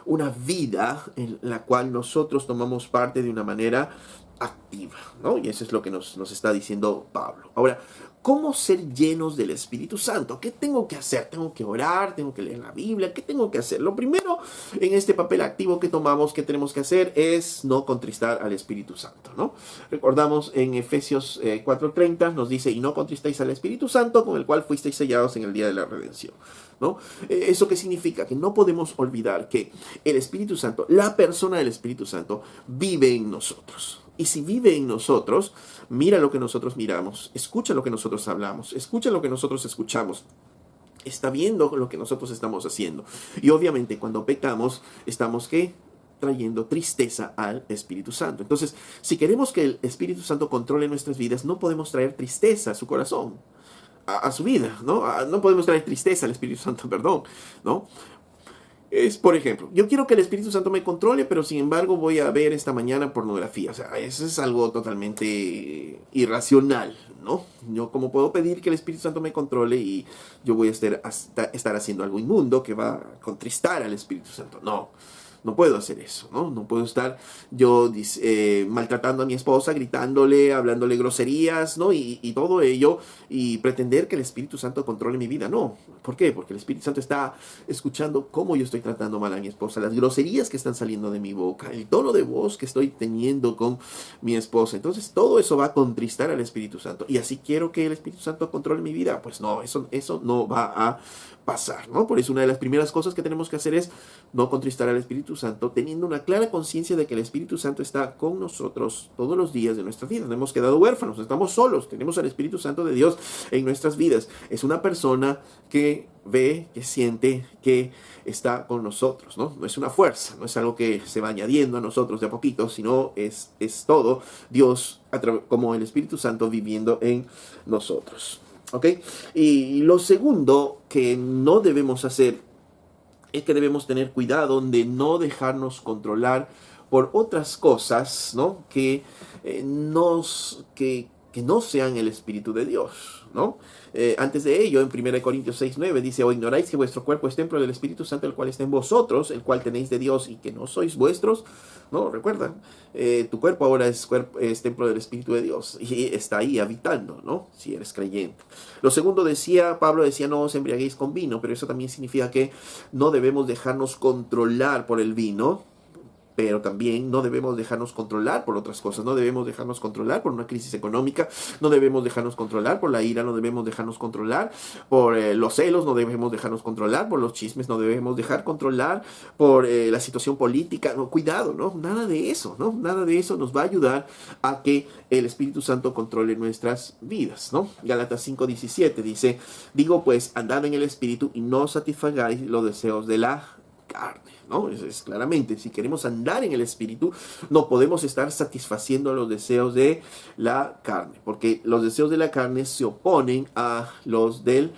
una vida en la cual nosotros tomamos parte de una manera activa, ¿no? Y eso es lo que nos está diciendo Pablo. Ahora, ¿cómo ser llenos del Espíritu Santo? ¿Qué tengo que hacer? ¿Tengo que orar? ¿Tengo que leer la Biblia? ¿Qué tengo que hacer? Lo primero en este papel activo que tomamos, que tenemos que hacer es no contristar al Espíritu Santo, ¿no? Recordamos en Efesios 4:30 nos dice, y no contristáis al Espíritu Santo con el cual fuisteis sellados en el día de la redención, ¿no? ¿Eso qué significa? Que no podemos olvidar que el Espíritu Santo, la persona del Espíritu Santo, vive en nosotros. Y si vive en nosotros, mira lo que nosotros miramos, escucha lo que nosotros hablamos, escucha lo que nosotros escuchamos, está viendo lo que nosotros estamos haciendo. Y obviamente cuando pecamos, estamos ¿qué? Trayendo tristeza al Espíritu Santo. Entonces, si queremos que el Espíritu Santo controle nuestras vidas, no podemos traer tristeza a su corazón, a su vida, ¿no? No podemos traer tristeza al Espíritu Santo, perdón, ¿no? Es, por ejemplo, yo quiero que el Espíritu Santo me controle, pero sin embargo voy a ver esta mañana pornografía. O sea, eso es algo totalmente irracional, ¿no? Yo cómo puedo pedir que el Espíritu Santo me controle y yo voy a estar haciendo algo inmundo que va a contristar al Espíritu Santo. No, No puedo hacer eso, ¿no? No puedo estar yo maltratando a mi esposa, gritándole, hablándole groserías, ¿no? Y todo ello, y pretender que el Espíritu Santo controle mi vida. No. ¿Por qué? Porque el Espíritu Santo está escuchando cómo yo estoy tratando mal a mi esposa, las groserías que están saliendo de mi boca, el tono de voz que estoy teniendo con mi esposa. Entonces, todo eso va a contristar al Espíritu Santo. ¿Y así quiero que el Espíritu Santo controle mi vida? Pues no, eso no va a pasar, ¿no? Por eso una de las primeras cosas que tenemos que hacer es no contristar al Espíritu Santo, teniendo una clara conciencia de que el Espíritu Santo está con nosotros todos los días de nuestra vida. No hemos quedado huérfanos, estamos solos, tenemos al Espíritu Santo de Dios en nuestras vidas. Es una persona que ve, que siente, que está con nosotros, ¿no? No es una fuerza, no es algo que se va añadiendo a nosotros de a poquito, sino es todo Dios como el Espíritu Santo viviendo en nosotros. ¿Ok? Y lo segundo que no debemos hacer es que debemos tener cuidado de no dejarnos controlar por otras cosas, ¿no? Que no sean el Espíritu de Dios, ¿no? Antes de ello, en 1 Corintios 6:9 dice: ¿o ignoráis que vuestro cuerpo es templo del Espíritu Santo, el cual está en vosotros, el cual tenéis de Dios, y que no sois vuestros? ¿No? Recuerda, tu cuerpo ahora es templo del Espíritu de Dios, y está ahí habitando, ¿no? Si eres creyente. Lo segundo Pablo decía: no os embriaguéis con vino, pero eso también significa que no debemos dejarnos controlar por el vino, pero también no debemos dejarnos controlar por otras cosas. No debemos dejarnos controlar por una crisis económica, no debemos dejarnos controlar por la ira, no debemos dejarnos controlar por los celos, no debemos dejarnos controlar por los chismes, no debemos dejar controlar por la situación política. No, cuidado, ¿no? Nada de eso, ¿no? Nada de eso nos va a ayudar a que el Espíritu Santo controle nuestras vidas, ¿no? Gálatas 5:17 dice: digo pues, andad en el Espíritu y no satisfagáis los deseos de la carne, ¿no? Es claramente, si queremos andar en el Espíritu, no podemos estar satisfaciendo los deseos de la carne, porque los deseos de la carne se oponen a los del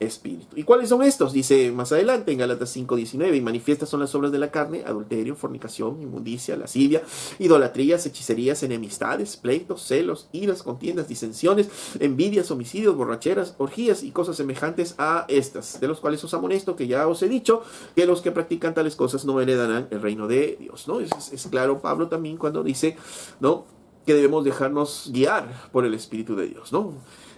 Espíritu. ¿Y cuáles son estos? Dice más adelante en Gálatas 5:19: y manifiestas son las obras de la carne: adulterio, fornicación, inmundicia, lascivia, idolatrías, hechicerías, enemistades, pleitos, celos, iras, contiendas, disensiones, envidias, homicidios, borracheras, orgías y cosas semejantes a estas, de los cuales os amonesto, que ya os he dicho que los que practican tales cosas no heredarán el reino de Dios, ¿no? Es claro Pablo también cuando dice, ¿no?, que debemos dejarnos guiar por el Espíritu de Dios, ¿no?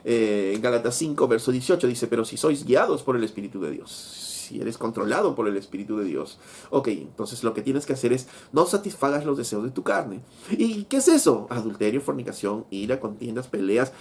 En Gálatas 5, verso 18 dice: pero si sois guiados por el Espíritu de Dios, si eres controlado por el Espíritu de Dios, ok, entonces lo que tienes que hacer es no satisfagas los deseos de tu carne. ¿Y qué es eso? Adulterio, fornicación, ira, contiendas, peleas,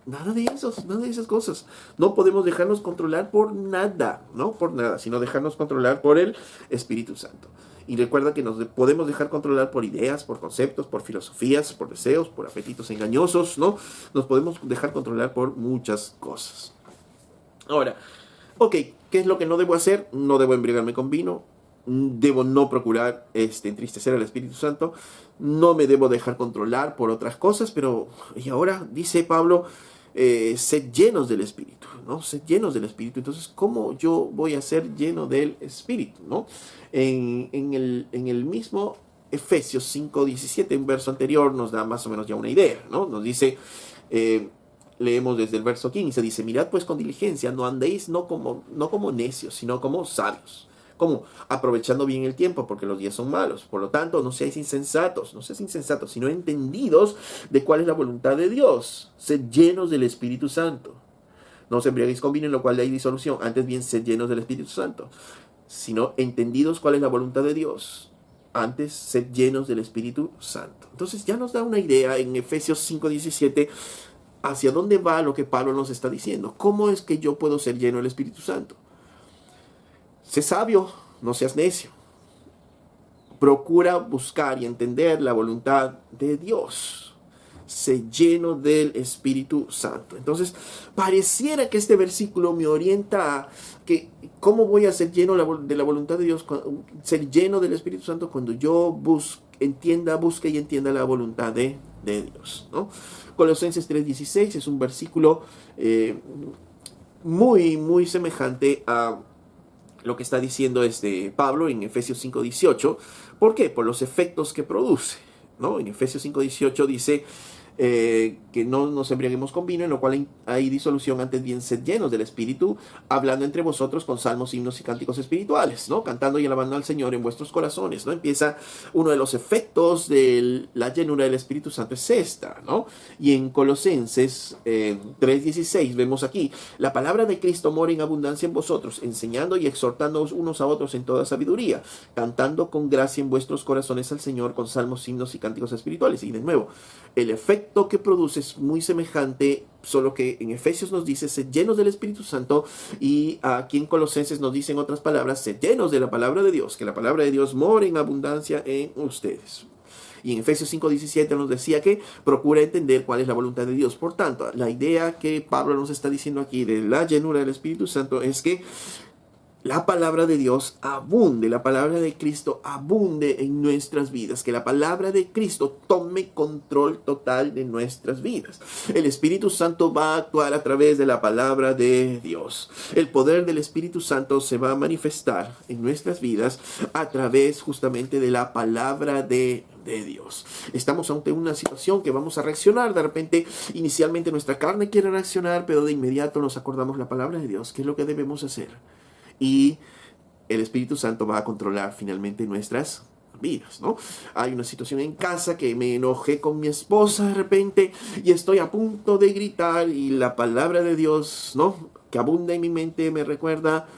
nada de esas cosas. No podemos dejarnos controlar por nada, no por nada, sino dejarnos controlar por el Espíritu Santo. Y recuerda que nos podemos dejar controlar por ideas, por conceptos, por filosofías, por deseos, por apetitos engañosos, ¿no? Nos podemos dejar controlar por muchas cosas. Ahora, ok, ¿qué es lo que no debo hacer? No debo embriagarme con vino. Debo no procurar entristecer al Espíritu Santo. No me debo dejar controlar por otras cosas. Pero, y ahora dice Pablo, sed llenos del Espíritu, ¿no? Sed llenos del Espíritu. Entonces, ¿cómo yo voy a ser lleno del Espíritu, ¿no? En el mismo Efesios 5:17, un verso anterior, nos da más o menos ya una idea, ¿no? Nos dice, leemos desde el verso 15, dice: mirad pues con diligencia, no andéis no como necios, sino como sabios. ¿Cómo? Aprovechando bien el tiempo, porque los días son malos. Por lo tanto, no seáis insensatos, sino entendidos de cuál es la voluntad de Dios. Sed llenos del Espíritu Santo. No os embriaguéis con vino, en lo cual hay disolución. Antes bien, sed llenos del Espíritu Santo. Sino entendidos cuál es la voluntad de Dios. Antes, sed llenos del Espíritu Santo. Entonces ya nos da una idea en Efesios 5:17 hacia dónde va lo que Pablo nos está diciendo. ¿Cómo es que yo puedo ser lleno del Espíritu Santo? Sé sabio, no seas necio. Procura buscar y entender la voluntad de Dios. Sé lleno del Espíritu Santo. Entonces, pareciera que este versículo me orienta a que cómo voy a ser lleno de la voluntad de Dios, ser lleno del Espíritu Santo cuando yo busque y entienda la voluntad de Dios, ¿no? Colosenses 3:16 es un versículo muy, muy semejante a lo que está diciendo Pablo en Efesios 5:18. ¿Por qué? Por los efectos que produce, ¿no? En Efesios 5:18 dice: que no nos embriaguemos con vino, en lo cual hay disolución, antes bien sed llenos del Espíritu, hablando entre vosotros con salmos, himnos y cánticos espirituales, ¿no? Cantando y alabando al Señor en vuestros corazones, ¿no? Empieza uno de los efectos de la llenura del Espíritu Santo es esta, ¿no? Y en Colosenses 3:16 vemos aquí, la palabra de Cristo mora en abundancia en vosotros, enseñando y exhortándoos unos a otros en toda sabiduría, cantando con gracia en vuestros corazones al Señor con salmos, himnos y cánticos espirituales. Y de nuevo, el efecto que produce es muy semejante, solo que en Efesios nos dice sed llenos del Espíritu Santo, y aquí en Colosenses nos dicen otras palabras, sed llenos de la palabra de Dios, que la palabra de Dios more en abundancia en ustedes. Y en Efesios 5:17 nos decía que procura entender cuál es la voluntad de Dios. Por tanto, la idea que Pablo nos está diciendo aquí de la llenura del Espíritu Santo es que la palabra de Dios abunde, la palabra de Cristo abunde en nuestras vidas, que la palabra de Cristo tome control total de nuestras vidas. El Espíritu Santo va a actuar a través de la palabra de Dios. El poder del Espíritu Santo se va a manifestar en nuestras vidas a través justamente de la palabra de Dios. Estamos ante una situación que vamos a reaccionar. De repente, inicialmente nuestra carne quiere reaccionar, pero de inmediato nos acordamos la palabra de Dios, que es lo que debemos hacer. Y el Espíritu Santo va a controlar finalmente nuestras vidas, ¿no? Hay una situación en casa que me enojé con mi esposa de repente y estoy a punto de gritar, y la palabra de Dios, ¿no?, que abunda en mi mente me recuerda,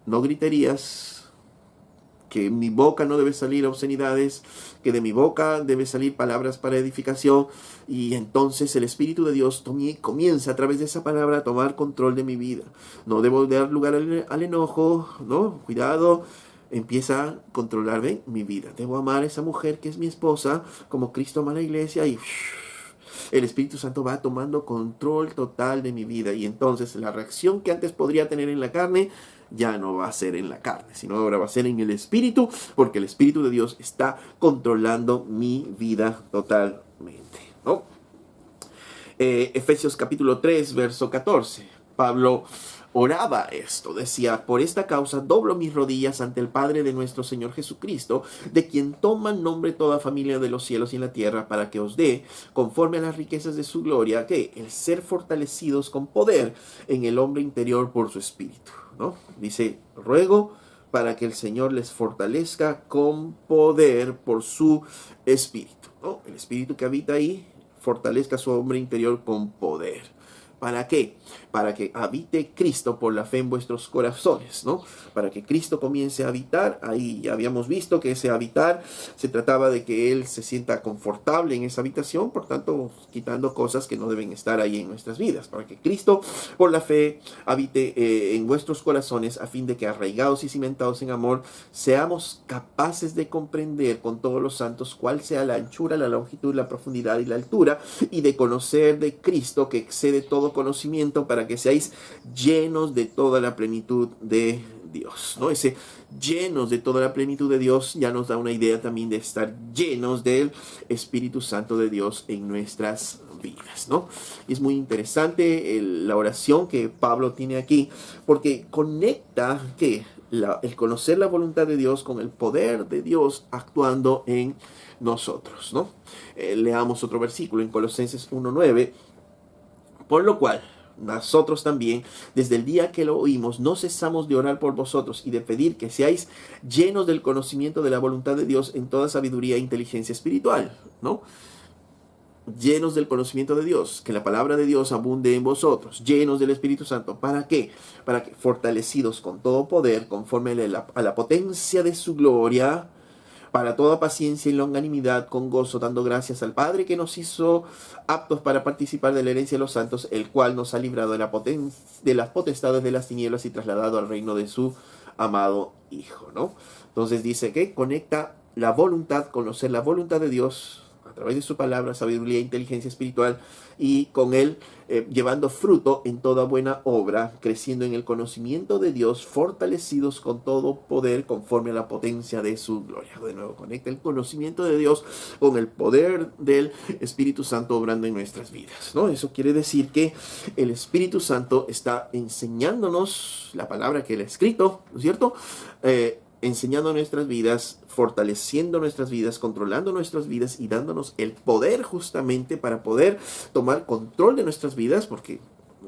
no griterías, que mi boca no debe salir obscenidades, que de mi boca debe salir palabras para edificación. Y entonces el Espíritu de Dios comienza a través de esa palabra a tomar control de mi vida. No debo dar lugar al enojo, ¿no? Cuidado, empieza a controlarme mi vida. Debo amar a esa mujer que es mi esposa, como Cristo ama a la iglesia, y el Espíritu Santo va tomando control total de mi vida. Y entonces la reacción que antes podría tener en la carne ya no va a ser en la carne, sino ahora va a ser en el Espíritu, porque el Espíritu de Dios está controlando mi vida totalmente, ¿no? Efesios capítulo 3, verso 14. Pablo oraba esto, decía: por esta causa doblo mis rodillas ante el Padre de nuestro Señor Jesucristo, de quien toma nombre toda familia de los cielos y en la tierra, para que os dé, conforme a las riquezas de su gloria, que el ser fortalecidos con poder en el hombre interior por su Espíritu, ¿no? Dice: ruego para que el Señor les fortalezca con poder por su Espíritu, ¿no? El Espíritu que habita ahí fortalezca a su hombre interior con poder. ¿Para qué? Para que habite Cristo por la fe en vuestros corazones, ¿no? Para que Cristo comience a habitar. Ahí ya habíamos visto que ese habitar se trataba de que Él se sienta confortable en esa habitación, por tanto, quitando cosas que no deben estar ahí en nuestras vidas. Para que Cristo, por la fe, habite en vuestros corazones, a fin de que, arraigados y cimentados en amor, seamos capaces de comprender con todos los santos cuál sea la anchura, la longitud, la profundidad y la altura, y de conocer de Cristo, que excede todo conocimiento, para que seáis llenos de toda la plenitud de Dios, ¿no? Ese llenos de toda la plenitud de Dios ya nos da una idea también de estar llenos del Espíritu Santo de Dios en nuestras vidas, ¿no? Y es muy interesante la oración que Pablo tiene aquí, porque conecta que el conocer la voluntad de Dios con el poder de Dios actuando en nosotros, ¿no? Leamos otro versículo en Colosenses 1:9. Por lo cual, nosotros también, desde el día que lo oímos, no cesamos de orar por vosotros y de pedir que seáis llenos del conocimiento de la voluntad de Dios en toda sabiduría e inteligencia espiritual, ¿no? Llenos del conocimiento de Dios, que la palabra de Dios abunde en vosotros, llenos del Espíritu Santo. ¿Para qué? Para que, fortalecidos con todo poder, conforme a la potencia de su gloria, para toda paciencia y longanimidad, con gozo, dando gracias al Padre que nos hizo aptos para participar de la herencia de los santos, el cual nos ha librado de las potestades de las tinieblas y trasladado al reino de su amado Hijo, ¿no? Entonces dice que conecta la voluntad, conocer la voluntad de Dios a través de su palabra, sabiduría e inteligencia espiritual, y con él llevando fruto en toda buena obra, creciendo en el conocimiento de Dios, fortalecidos con todo poder conforme a la potencia de su gloria. De nuevo, conecta el conocimiento de Dios con el poder del Espíritu Santo obrando en nuestras vidas, ¿no? Eso quiere decir que el Espíritu Santo está enseñándonos la palabra que Él ha escrito, ¿no es cierto? enseñando nuestras vidas, fortaleciendo nuestras vidas, controlando nuestras vidas y dándonos el poder justamente para poder tomar control de nuestras vidas, porque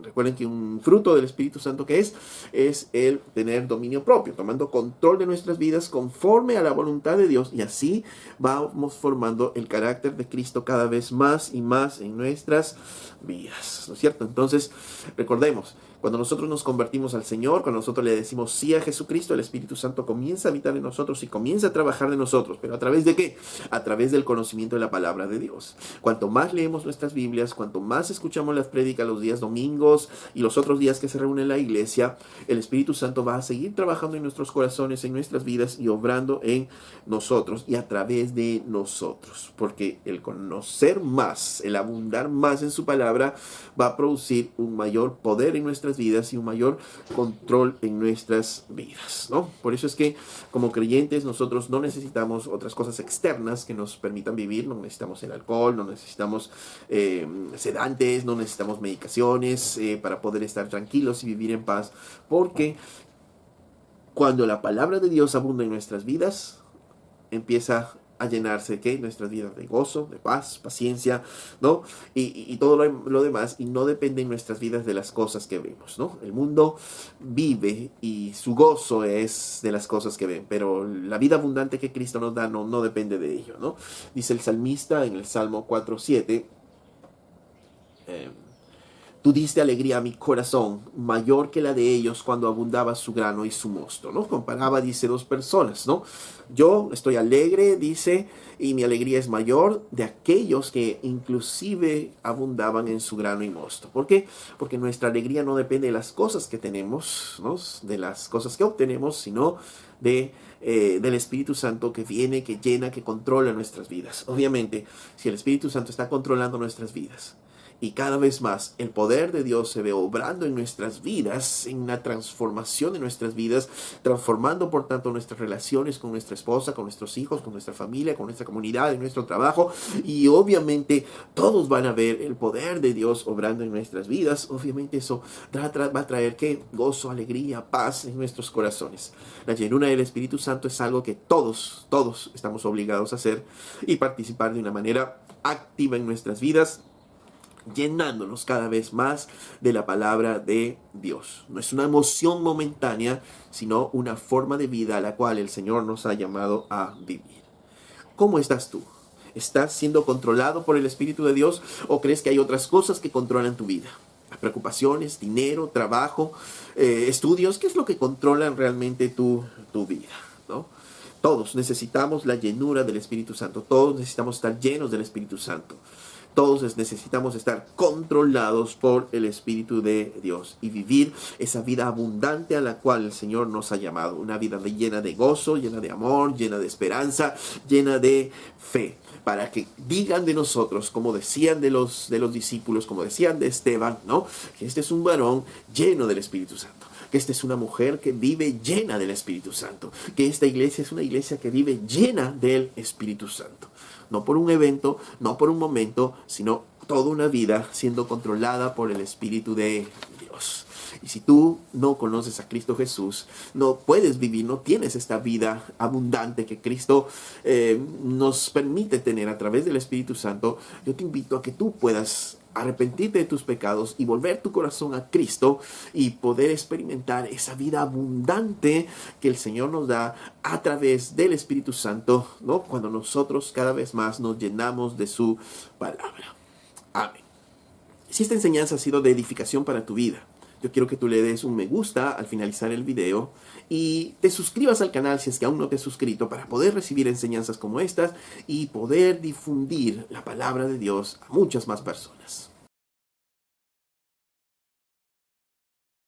recuerden que un fruto del Espíritu Santo que es el tener dominio propio, tomando control de nuestras vidas conforme a la voluntad de Dios, y así vamos formando el carácter de Cristo cada vez más y más en nuestras vidas, ¿no es cierto? Entonces, recordemos, cuando nosotros nos convertimos al Señor, cuando nosotros le decimos sí a Jesucristo, el Espíritu Santo comienza a habitar en nosotros y comienza a trabajar de nosotros. ¿Pero a través de qué? A través del conocimiento de la palabra de Dios. Cuanto más leemos nuestras Biblias, cuanto más escuchamos las prédicas los días domingos y los otros días que se reúne la iglesia, el Espíritu Santo va a seguir trabajando en nuestros corazones, en nuestras vidas y obrando en nosotros y a través de nosotros. Porque el conocer más, el abundar más en su palabra, va a producir un mayor poder en nuestras vidas y un mayor control en nuestras vidas, ¿no? Por eso es que como creyentes nosotros no necesitamos otras cosas externas que nos permitan vivir. No necesitamos el alcohol, no necesitamos sedantes, no necesitamos medicaciones para poder estar tranquilos y vivir en paz, porque cuando la palabra de Dios abunda en nuestras vidas, empieza a llenarse ¿qué? Nuestras vidas de gozo, de paz, paciencia, ¿no? Y todo lo demás, y no depende en nuestras vidas de las cosas que vemos, ¿no? El mundo vive y su gozo es de las cosas que ven, pero la vida abundante que Cristo nos da no depende de ello, ¿no? Dice el salmista en el Salmo 4:7, tú diste alegría a mi corazón, mayor que la de ellos cuando abundaba su grano y su mosto, ¿no? Comparaba, dice, dos personas, ¿no? Yo estoy alegre, dice, y mi alegría es mayor de aquellos que inclusive abundaban en su grano y mosto. ¿Por qué? Porque nuestra alegría no depende de las cosas que tenemos, ¿no? De las cosas que obtenemos, sino del Espíritu Santo que viene, que llena, que controla nuestras vidas. Obviamente, si el Espíritu Santo está controlando nuestras vidas, y cada vez más el poder de Dios se ve obrando en nuestras vidas, en la transformación de nuestras vidas, transformando por tanto nuestras relaciones con nuestra esposa, con nuestros hijos, con nuestra familia, con nuestra comunidad, en nuestro trabajo. Y obviamente todos van a ver el poder de Dios obrando en nuestras vidas. Obviamente eso va a traer ¿qué? Gozo, alegría, paz en nuestros corazones. La llenura del Espíritu Santo es algo que todos estamos obligados a hacer y participar de una manera activa en nuestras vidas, llenándonos cada vez más de la palabra de Dios. No es una emoción momentánea, sino una forma de vida a la cual el Señor nos ha llamado a vivir. ¿Cómo estás tú? ¿Estás siendo controlado por el Espíritu de Dios o crees que hay otras cosas que controlan tu vida? Las preocupaciones, dinero, trabajo, estudios, ¿qué es lo que controlan realmente tu vida? ¿No? Todos necesitamos la llenura del Espíritu Santo. Todos necesitamos estar llenos del Espíritu Santo. Todos necesitamos estar controlados por el Espíritu de Dios y vivir esa vida abundante a la cual el Señor nos ha llamado. Una vida llena de gozo, llena de amor, llena de esperanza, llena de fe. Para que digan de nosotros, como decían de los discípulos, como decían de Esteban, ¿no? Que este es un varón lleno del Espíritu Santo. Que esta es una mujer que vive llena del Espíritu Santo. Que esta iglesia es una iglesia que vive llena del Espíritu Santo. No por un evento, no por un momento, sino toda una vida siendo controlada por el Espíritu de Dios. Y si tú no conoces a Cristo Jesús, no puedes vivir, no tienes esta vida abundante que Cristo nos permite tener a través del Espíritu Santo, yo te invito a que tú puedas arrepentirte de tus pecados y volver tu corazón a Cristo y poder experimentar esa vida abundante que el Señor nos da a través del Espíritu Santo, ¿no? Cuando nosotros cada vez más nos llenamos de su palabra. Amén. Si esta enseñanza ha sido de edificación para tu vida, yo quiero que tú le des un me gusta al finalizar el video y te suscribas al canal si es que aún no te has suscrito para poder recibir enseñanzas como estas y poder difundir la palabra de Dios a muchas más personas.